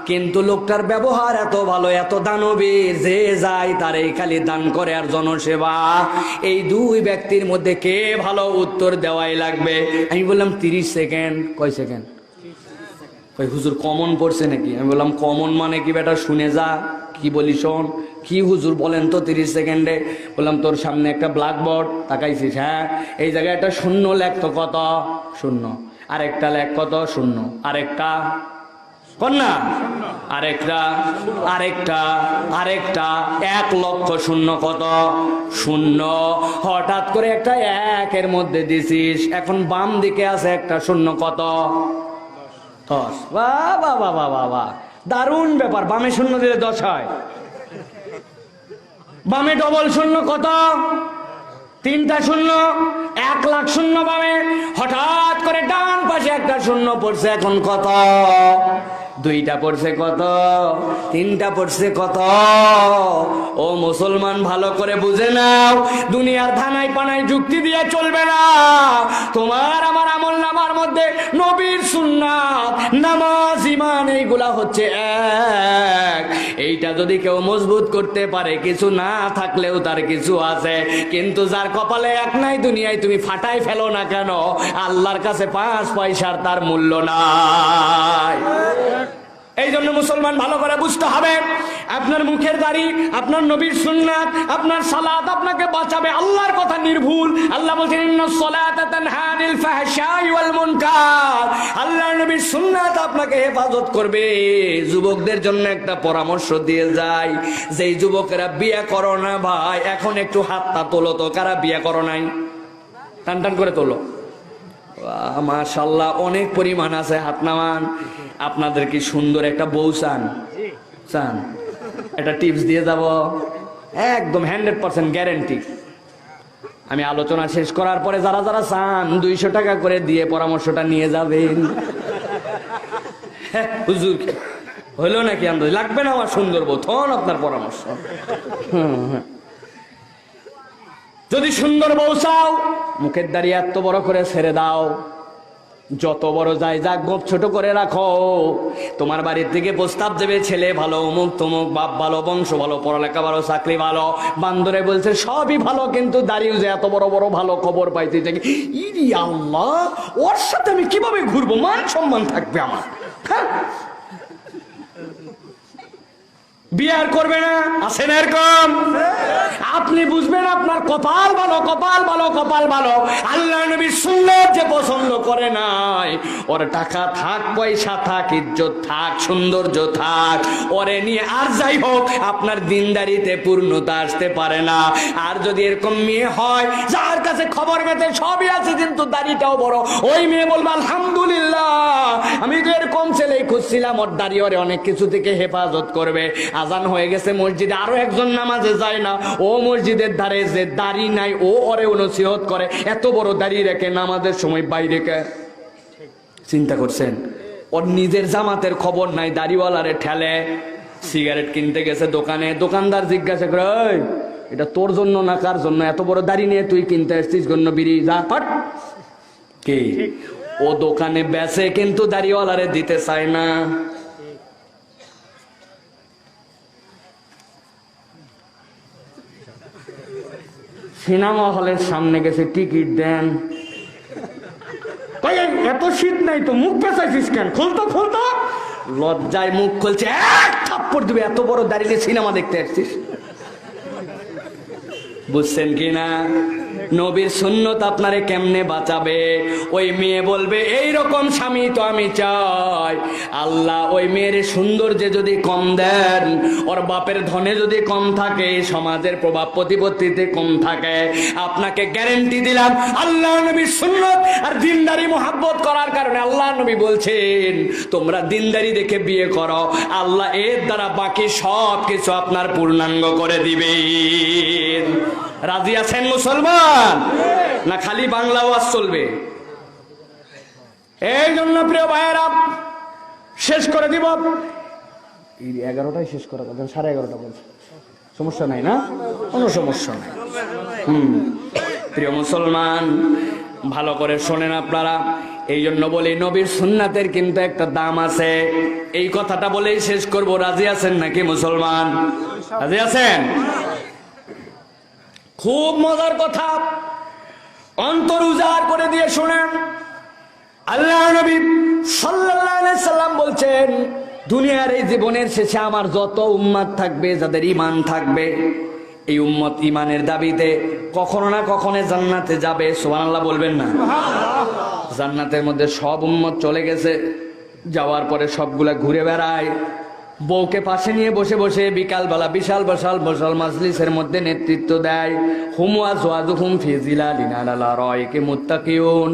কিন্তু লোকটার ব্যবহার এত ভালো, এত দানবীর, যে যায় তার এই খালি দান করে আর জনসেবা। এই দুই ব্যক্তির মধ্যে কে ভালো? উত্তর দেওয়াই লাগবে। আমি বললাম 30 সেকেন্ড। কয় সেকেন্ড? ওই হুজুর কমন পড়ছে নাকি? আমি বললাম কমন মানে কি বেটা, শুনে যা কি বলি শোন। কি হুজুর বলেন তো 30 সেকেন্ডে? বললাম তোর সামনে একটা ব্ল্যাকবোর্ড, তাকাইছিস? হ্যাঁ। এই জায়গায় একটা শূন্য লেখতো, কত? শূন্য। আরেকটা লেখ, কত? শূন্য। আরেকটা কন্যা, আরেকটা, আরেকটা, আরেকটা, 1 লক্ষ শূন্য, কত? শূন্য। হঠাৎ করে একটা 1 মধ্যে দিছিস, এখন বাম দিকে আছে একটা শূন্য, কত? 10। বাহ বাহ বাহ বাহ বাহ, দারুণ ব্যাপার। বামে শূন্য দিলে 10 হয়। বামে ডবল শূন্য, কত? 3টা শূন্য, 1 লাখ শূন্য বামে। হঠাৎ করে ডান পাশে একটা শূন্য পড়ছে, এখন কত? 2টা পড়ছে, কত? 3টা পড়ছে, কত? ও মুসলমান ভালো করে বুঝে নাও, দুনিয়ার ধানাই পানাই যুক্তি দিয়ে চলবে না। তোমার আমার আমল নামার মধ্যে নবীর সুন্নাত, নামাজ, ঈমান এইগুলা হচ্ছে এক। এইটা যদি কেউ মজবুত করতে পারে, কিছু না থাকলেও তার কিছু আছে। কিন্তু যার কপালে এক নাই, দুনিয়ায় তুমি ফাটাই ফেলো না কেন, আল্লাহর কাছে 5 পয়সার তার মূল্য নাই। এই জন্য মুসলমান ভালো করে বুঝতে হবে, আপনার মুখের দাড়ি, আপনার নবীর সুন্নাত, আপনার সালাত আপনাকে বাঁচাবে, আল্লাহর কথা নির্ভুল। আল্লাহ বলেন ইন্নাস সালাতা তানহা আনিল ফাহশাই ওয়াল মুনকার। আল্লাহর নবীর সুন্নাত আপনাকে হেফাজত করবে। যুবকদের জন্য একটা পরামর্শ দিয়ে যায়, যেই যুবকেরা বিয়ে করো না ভাই, এখন একটু হাতটা তোলো তো, কারা বিয়ে করো নাই? টান টান করে তোলো। মাশাআল্লাহ, অনেক পরিমাণ আছে, হাত নামান। আপনাদের কি সুন্দর একটা বউ চান? চান? একটা টিপস দিয়ে যাব, একদম 100% গ্যারেন্টি। আমি আলোচনা শেষ করার পরে যারা যারা চান 200 টাকা করে দিয়ে পরামর্শটা নিয়ে যাবেন। হুজুর হইলো নাকি? আন্দাজ লাগবে না আমার সুন্দর বউ, তখন আপনার পরামর্শ। যদি সুন্দর বউ চাও, মুখের দাড়ি এত বড় করে ছেড়ে দাও, যত বড় যায় যাক, গোপ ছোট করে রাখো। তোমার বাড়ির থেকে প্রস্তাব দেবে, ছেলে ভালো, অমুক তমুক, বাপ ভালো, বংশ ভালো, পড়ালেখা ভালো, চাকরি ভালো। বান্দরে বলছে সবই ভালো, কিন্তু দাঁড়িয়ে যে এত বড় বড় ভালো খবর পাইতে দেখি, ইরি আল্লাহ, ওর সাথে আমি কিভাবে ঘুরবো, মান সম্মান থাকবে আমার? হ্যাঁ, বিয়ার করবে না? আছে না এরকম? আপনি বুঝবেন আপনার কপাল ভালো, কপাল ভালো, কপাল ভালো। আল্লাহ নবীর সুন্নাত যে পছন্দ করে নাই, ওর টাকা থাক, পয়সা থাক, ইজ্জত থাক, সৌন্দর্য থাক, ওরে নিয়ে আর যাই হোক আপনার দিনদারিতে পূর্ণতা আসতে পারে না। আর যদি এরকম মেয়ে হয় যার কাছে খবর পেতে সবই আছে কিন্তু দাড়িটাও বড়, ওই মেয়ে বলবে আলহামদুলিল্লাহ, আমি তো এরকম ছেলেই খুঁজছি, ওসিলা ওর দাড়ি ওরে অনেক কিছু থেকে হেফাজত করবে। আজান হয়ে গেছে মসজিদে, আরো একজন নামাজে যায় না, ও মসজিদের ধারে যে দাড়ি নাই ও ওরে নসিহত করে, এত বড় দাড়ি রেখে নামাজের সময় বাইরে কে। চিন্তা করছেন? ওর নিজের জামাতের খবর নাই, দাড়িওয়ালারে ঠেলে। সিগারেট কিনতে গেছে দোকানে, দোকানদার জিজ্ঞাসা করে, ওই এটা তোর জন্য না কার জন্য? এত বড় দাড়ি নিয়ে তুই কিনতে আসছিস গন্য বিড়ি, যা ফট। কি ও দোকানে বেচে কিন্তু দাড়িওয়ালারে দিতে চায় না। সিনেমা হলের সামনে গেছে, টিকিট দেন। এত শীত নাই তো মুখ পেঁচাইছিস কেন? খুলতো খুলতো। লজ্জায় মুখ খুলছে, এক থাপ্পড় দিবে, এত বড় দাঁড়িয়ে সিনেমা দেখতে আসছিস। বুঝছেন কিনা? নবীর সুন্নত আপনারে কেমনে বাঁচাবে? ওই মেয়ে বলবে এই রকম স্বামী তো আমি চাই। আল্লাহ ওই মেয়ের সৌন্দর্যে যদি কম দেন, ওর বাপের ধনে যদি কম থাকে, সমাজের প্রভাব প্রতিপত্তিতে কম থাকে, আপনাকে গ্যারেন্টি দিলাম আল্লাহ নবীর সুন্নত আর দিনদারি মোহাব্বত করার কারণে আল্লাহ নবী বলছেন তোমরা দিনদারি দেখে বিয়ে করো, আল্লাহ এর দ্বারা বাকি সব কিছু আপনার পূর্ণাঙ্গ করে দিবেন। রাজি আছেন মুসলমান? না খালি বাংলা ওয়াজ চলবে? এই জন্য প্রিয় ভাইয়েরা, শেষ করে দিব। 11টায় শেষ করা কথা, 11:30 বলছে, সমস্যা নাই না? কোনো সমস্যা নাই। প্রিয় মুসলমান, ভালো করে শোনেন আপনারা। এই জন্য বলি নবীর সুন্নাতের কিন্তু একটা দাম আছে। এই কথাটা বলেই শেষ করব। রাজি আছেন নাকি মুসলমান? রাজি আছেন? খুব মজার কথা, অন্তর উজাড় করে দিয়ে শুনেন। আল্লাহ নবী সাল্লাল্লাহু আলাইহি সাল্লাম বলছেন দুনিয়ার এই জীবনের শেষে আমার যত উম্মত থাকবে, যাদের ঈমান থাকবে, এই উম্মত ঈমানের দাবিতে কখনো না কখনো জান্নাতে যাবে। সুবহানাল্লাহ বলবেন না? জান্নাতের মধ্যে সব উম্মত চলে গেছে, যাওয়ার পরে সবগুলা ঘুরে বেড়ায়, বউকে পাশে নিয়ে বসে বসে বিকালবেলা বিশাল বসাল বসাল মাজলিসের মধ্যে নেতৃত্ব দেয়। হুম ওয়াজওয়াজুহুম ফি জিলালিন আলা রায়কে মুত্তাকিউন।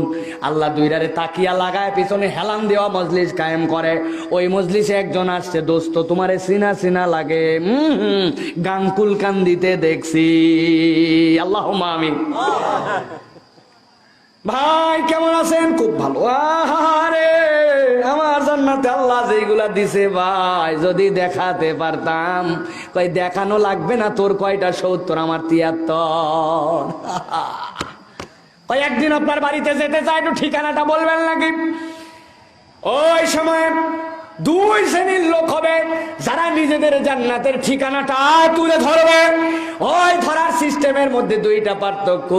আল্লাহ দুইরারে তাকিয়া লাগায় পিছনে হেলান দেওয়া মজলিস কায়েম করে। ওই মজলিসে একজন আসছে, দোস্ত তোমারে চিনা চিনা লাগে, গানকুল কান দিতে দেখছি। আল্লাহুম্মা আমিন। ভাই কেমন আছেন? খুব ভালো। আহারে আমার জান্নাতে আল্লাহ যেগুলা দিছে ভাই যদি দেখাতে পারতাম। কই দেখানো লাগবে না, তোর কয়টা 70 আমার 73। কই একদিন আপনার বাড়িতে যেতে চাই, একটু ঠিকানাটা বলবেন নাকি? ওই সময় দুই শ্রেণীর লোক হবে যারা নিজেদের জান্নাতের ঠিকানাটা তুলে ধরবে। ওই ধরার সিস্টেমের মধ্যে দুইটা পার্থক্য।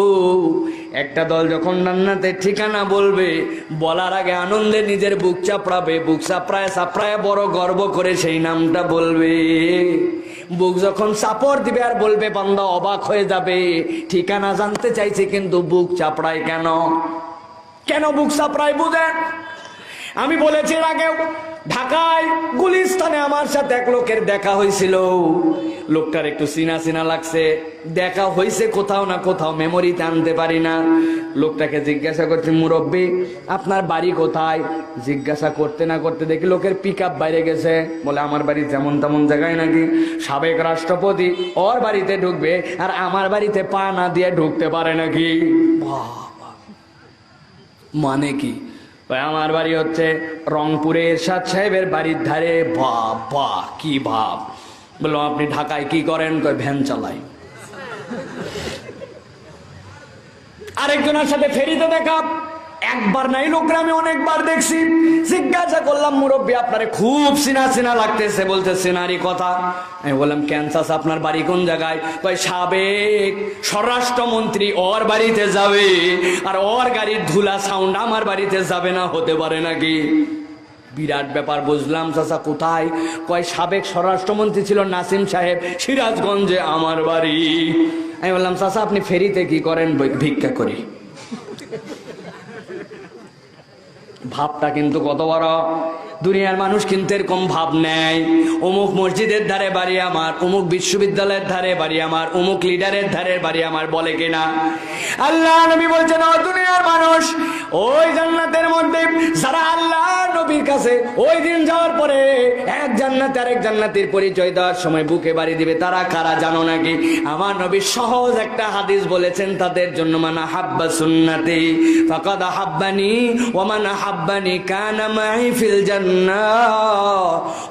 একটা দল যখন জান্নাতের ঠিকানা বলবে, বলার আগে আনন্দে নিজের বুক চাপড়াবে, বুক চাপড়ায় চাপড়ায় বড় গর্ব করে সেই নামটা বলবে। বুক যখন চাপড় দিবে আর বলবে, বান্দা অবাক হয়ে যাবে, ঠিকানা জানতে চাইছে কিন্তু বুক চাপড়ায় কেন? কেন বুক চাপড়ায় বুঝেন? আমি বলেছি এর আগেও, ঢাকায় গুলিস্তানে আমার সাথে এক লোকের দেখা হয়েছিল। লোকটার একটু চিনা চিনা লাগছে, দেখা হয়েছে কোথাও না কোথাও, মেমোরিতে আনতে পারি না। লোকটাকে জিজ্ঞাসা করছি, মুরব্বী আপনার বাড়ি কোথায়? জিজ্ঞাসা করতে না করতে দেখি লোকের পিকআপ বাইরে গেছে। বলে আমার বাড়ি যেমন তেমন জায়গায় নাকি, সাবেক রাষ্ট্রপতি ওর বাড়িতে ঢুকবে আর আমার বাড়িতে পা না দিয়ে ঢুকতে পারে নাকি? মানে কি? আমার বাড়ি হচ্ছে রংপুরে এরশাদ সাহেবের বাড়ির ধারে। বাবা কি ভাব! বললো আপনি ঢাকায় কি করেন? কয় ভ্যান চালাই। আরেকজনের সাথে ফেরিতে দেখা, একবার নাই লোকরা আমি অনেকবার দেখছি। জিজ্ঞাসা করলাম, মুরব্বী আপনারে খুব চিনা চিনা লাগতেছে। বলতে সিনারি কথা। আমি বললাম কেন চাচা আপনার বাড়ি কোন জায়গায়? কয় সাবেক স্বরাষ্ট্রমন্ত্রী ওর বাড়িতে যাবে আর ওর গাড়ির ধুলা সাউন্ড আমার বাড়িতে যাবে না, হতে পারে নাকি? বিরাট ব্যাপার। বুঝলাম চাচা কোথায়? কয় সাবেক স্বরাষ্ট্রমন্ত্রী ছিল নাসিম সাহেব, সিরাজগঞ্জে আমার বাড়ি। আমি বললাম চাচা আপনি ফেরিতে কি করেন? ভিক্ষা করি। ভাবটা কিন্তু কত বড়! দুনিয়ার মানুষ কিন্তু এরকম ভাব নেয়। অমুক মসজিদের ধারে বাড়ি আমার, অমুক বিশ্ববিদ্যালয়ের ধারে বাড়ি আমার, অমুক লিডারের ধারে বাড়ি আমার, বলে কিনা? আল্লাহ নবী বলছেন ও দুনিয়ার মানুষ, ওই জান্নাতের মধ্যে যারা আল্লাহ নবীর কাছে। ওই দিন যাওয়ার পরে এক জান্নাত আরেক জান্নাতের পরিচয় দেওয়ার সময় বুকে বাড়ি দিবে। তারা কারা জানো নাকি? আমার নবী সহজ একটা হাদিস বলেছেন তাদের জন্য, মানা হাব্বা সুন্নতি ফাকাদ হাব্বানি ওয়া মান হাব্বানি কানা মাই ফিল জান্নাহ।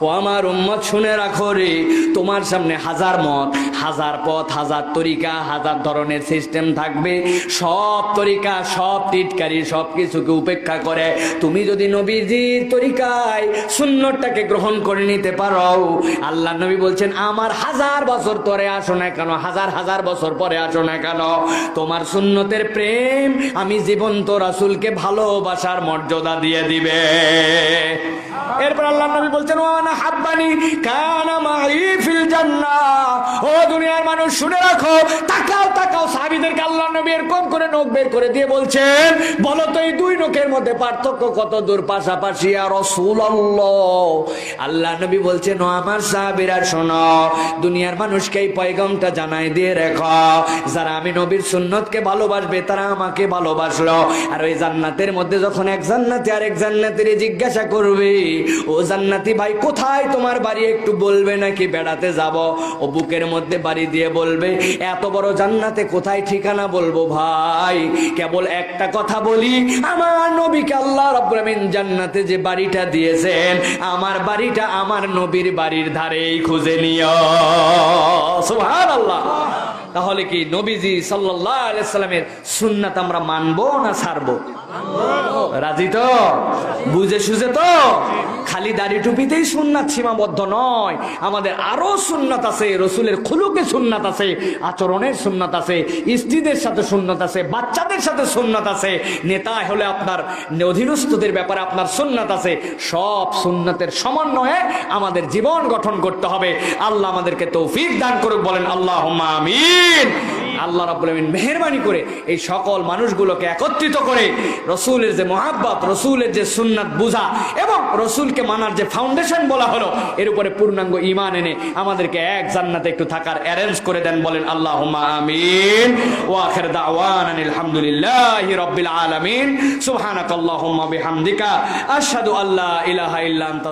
ও আমার উম্মত শুনে রাখো রে, তোমার সামনে হাজার মত, হাজার পথ, হাজার তরিকা, হাজার ধরনের সিস্টেম থাকবে। সব তরিকা, সব টিটকারি, সব কিছুকে উপেক্ষা করে তুমি যদি নবীজির তরিকায় সুন্নতটাকে গ্রহণ করে নিতে পারো, আল্লাহ নবী বলছেন আমার হাজার বছর পরে আসো না কেন, হাজার হাজার বছর পরে আসো না কেন, তোমার সুন্নতের প্রেম আমি জীবন্ত রাসূলকে ভালোবাসার মর্যাদা দিয়ে দিবে। এরপর আল্লাহ নবী বলছেন ওয়ানা হাব্বানি কানা মাই ফিল জান্নাহ। ও দুনিয়ার মানুষ শুনে রাখো, তাকাও তাকাও, সাহাবীদেরকে আল্লাহ নবী এরকম করে নখ বের করে দিয়ে বলছেন, বলো তো এই দুই নখের মধ্যে পার্থক্য কত দূর পাশাপাশি? ইয়া রাসূলুল্লাহ। আল্লাহ নবী বলছেন ও আমার সাহাবীরা শোনো, দুনিয়ার মানুষকে এই পয়গামটা জানাই দিয়ে রেখো, যারা আমি নবীর সুন্নতকে ভালোবাসবে তারা আমাকে ভালোবাসলো। আর ওই জান্নাতের মধ্যে যখন এক জান্নাতি আরেক জান্নাতীর জিজ্ঞাসা করবে, ও জান্নাতি ভাই কোথায় তোমার বাড়ি, একটু বলবে নাকি বেড়াতে যাব? ও বুকের মধ্যে বাড়ি দিয়ে বলবে, এত বড় জান্নাতে কোথায় ঠিকানা বলবো ভাই, কেবল একটা কথা বলি, আমার নবীকে আল্লাহ রাব্বুল আমিন জান্নাতে যে বাড়িটা দিয়েছেন, আমার বাড়িটা আমার নবীর বাড়ির ধারেই খুঁজে নিও। সুবহানাল্লাহ। তাহলে কি নবীজি সাল্লাল্লাহু আলাইহি সাল্লামের সুন্নাত আমরা মানবো না ছাড়বো? রাজি তো? বুঝে সুঝে তো? খালি দাড়ি টুপিতেই সুন্নাত সীমাবদ্ধ নয়, আমাদের আরো সুন্নাত আছে। রসুলের খুলুকে সুন্নাত আছে, আচরণের সুন্নাত আছে, স্ত্রীদের সাথে সুন্নাত আছে, বাচ্চাদের সাথে সুন্নাত আছে, নেতা হলে আপনার অধীনস্থদের ব্যাপারে আপনার সুন্নাত আছে। সব সুন্নাতের সমন্বয়ে আমাদের জীবন গঠন করতে হবে। আল্লাহ আমাদেরকে তৌফিক দান করুক, বলেন আল্লাহুম্মা আমিন। আল্লাহ রাব্বুল আমিন মেহেরবানি করে এই সকল মানুষগুলোকে একত্রিত করে রসুলের যে মহাব্বত, রসুলের যে সুন্নাত বুঝা এবং রসুলকে মানার যে ফাউন্ডেশন বলা হলো, এর উপরে পূর্ণাঙ্গ ঈমান এনে আমাদেরকে এক জান্নাতে একটু থাকার অ্যারেঞ্জ করে দেন, বলেন আল্লাহুম্মা আমিন। ওয়া আখির দাওয়ানা আলহামদুলিল্লাহি রাব্বিল আলামিন। সুবহানাকাল্লাহুম্মা বিহামদিকা আশহাদু আল্লা ইলাহা ইল্লা আনতা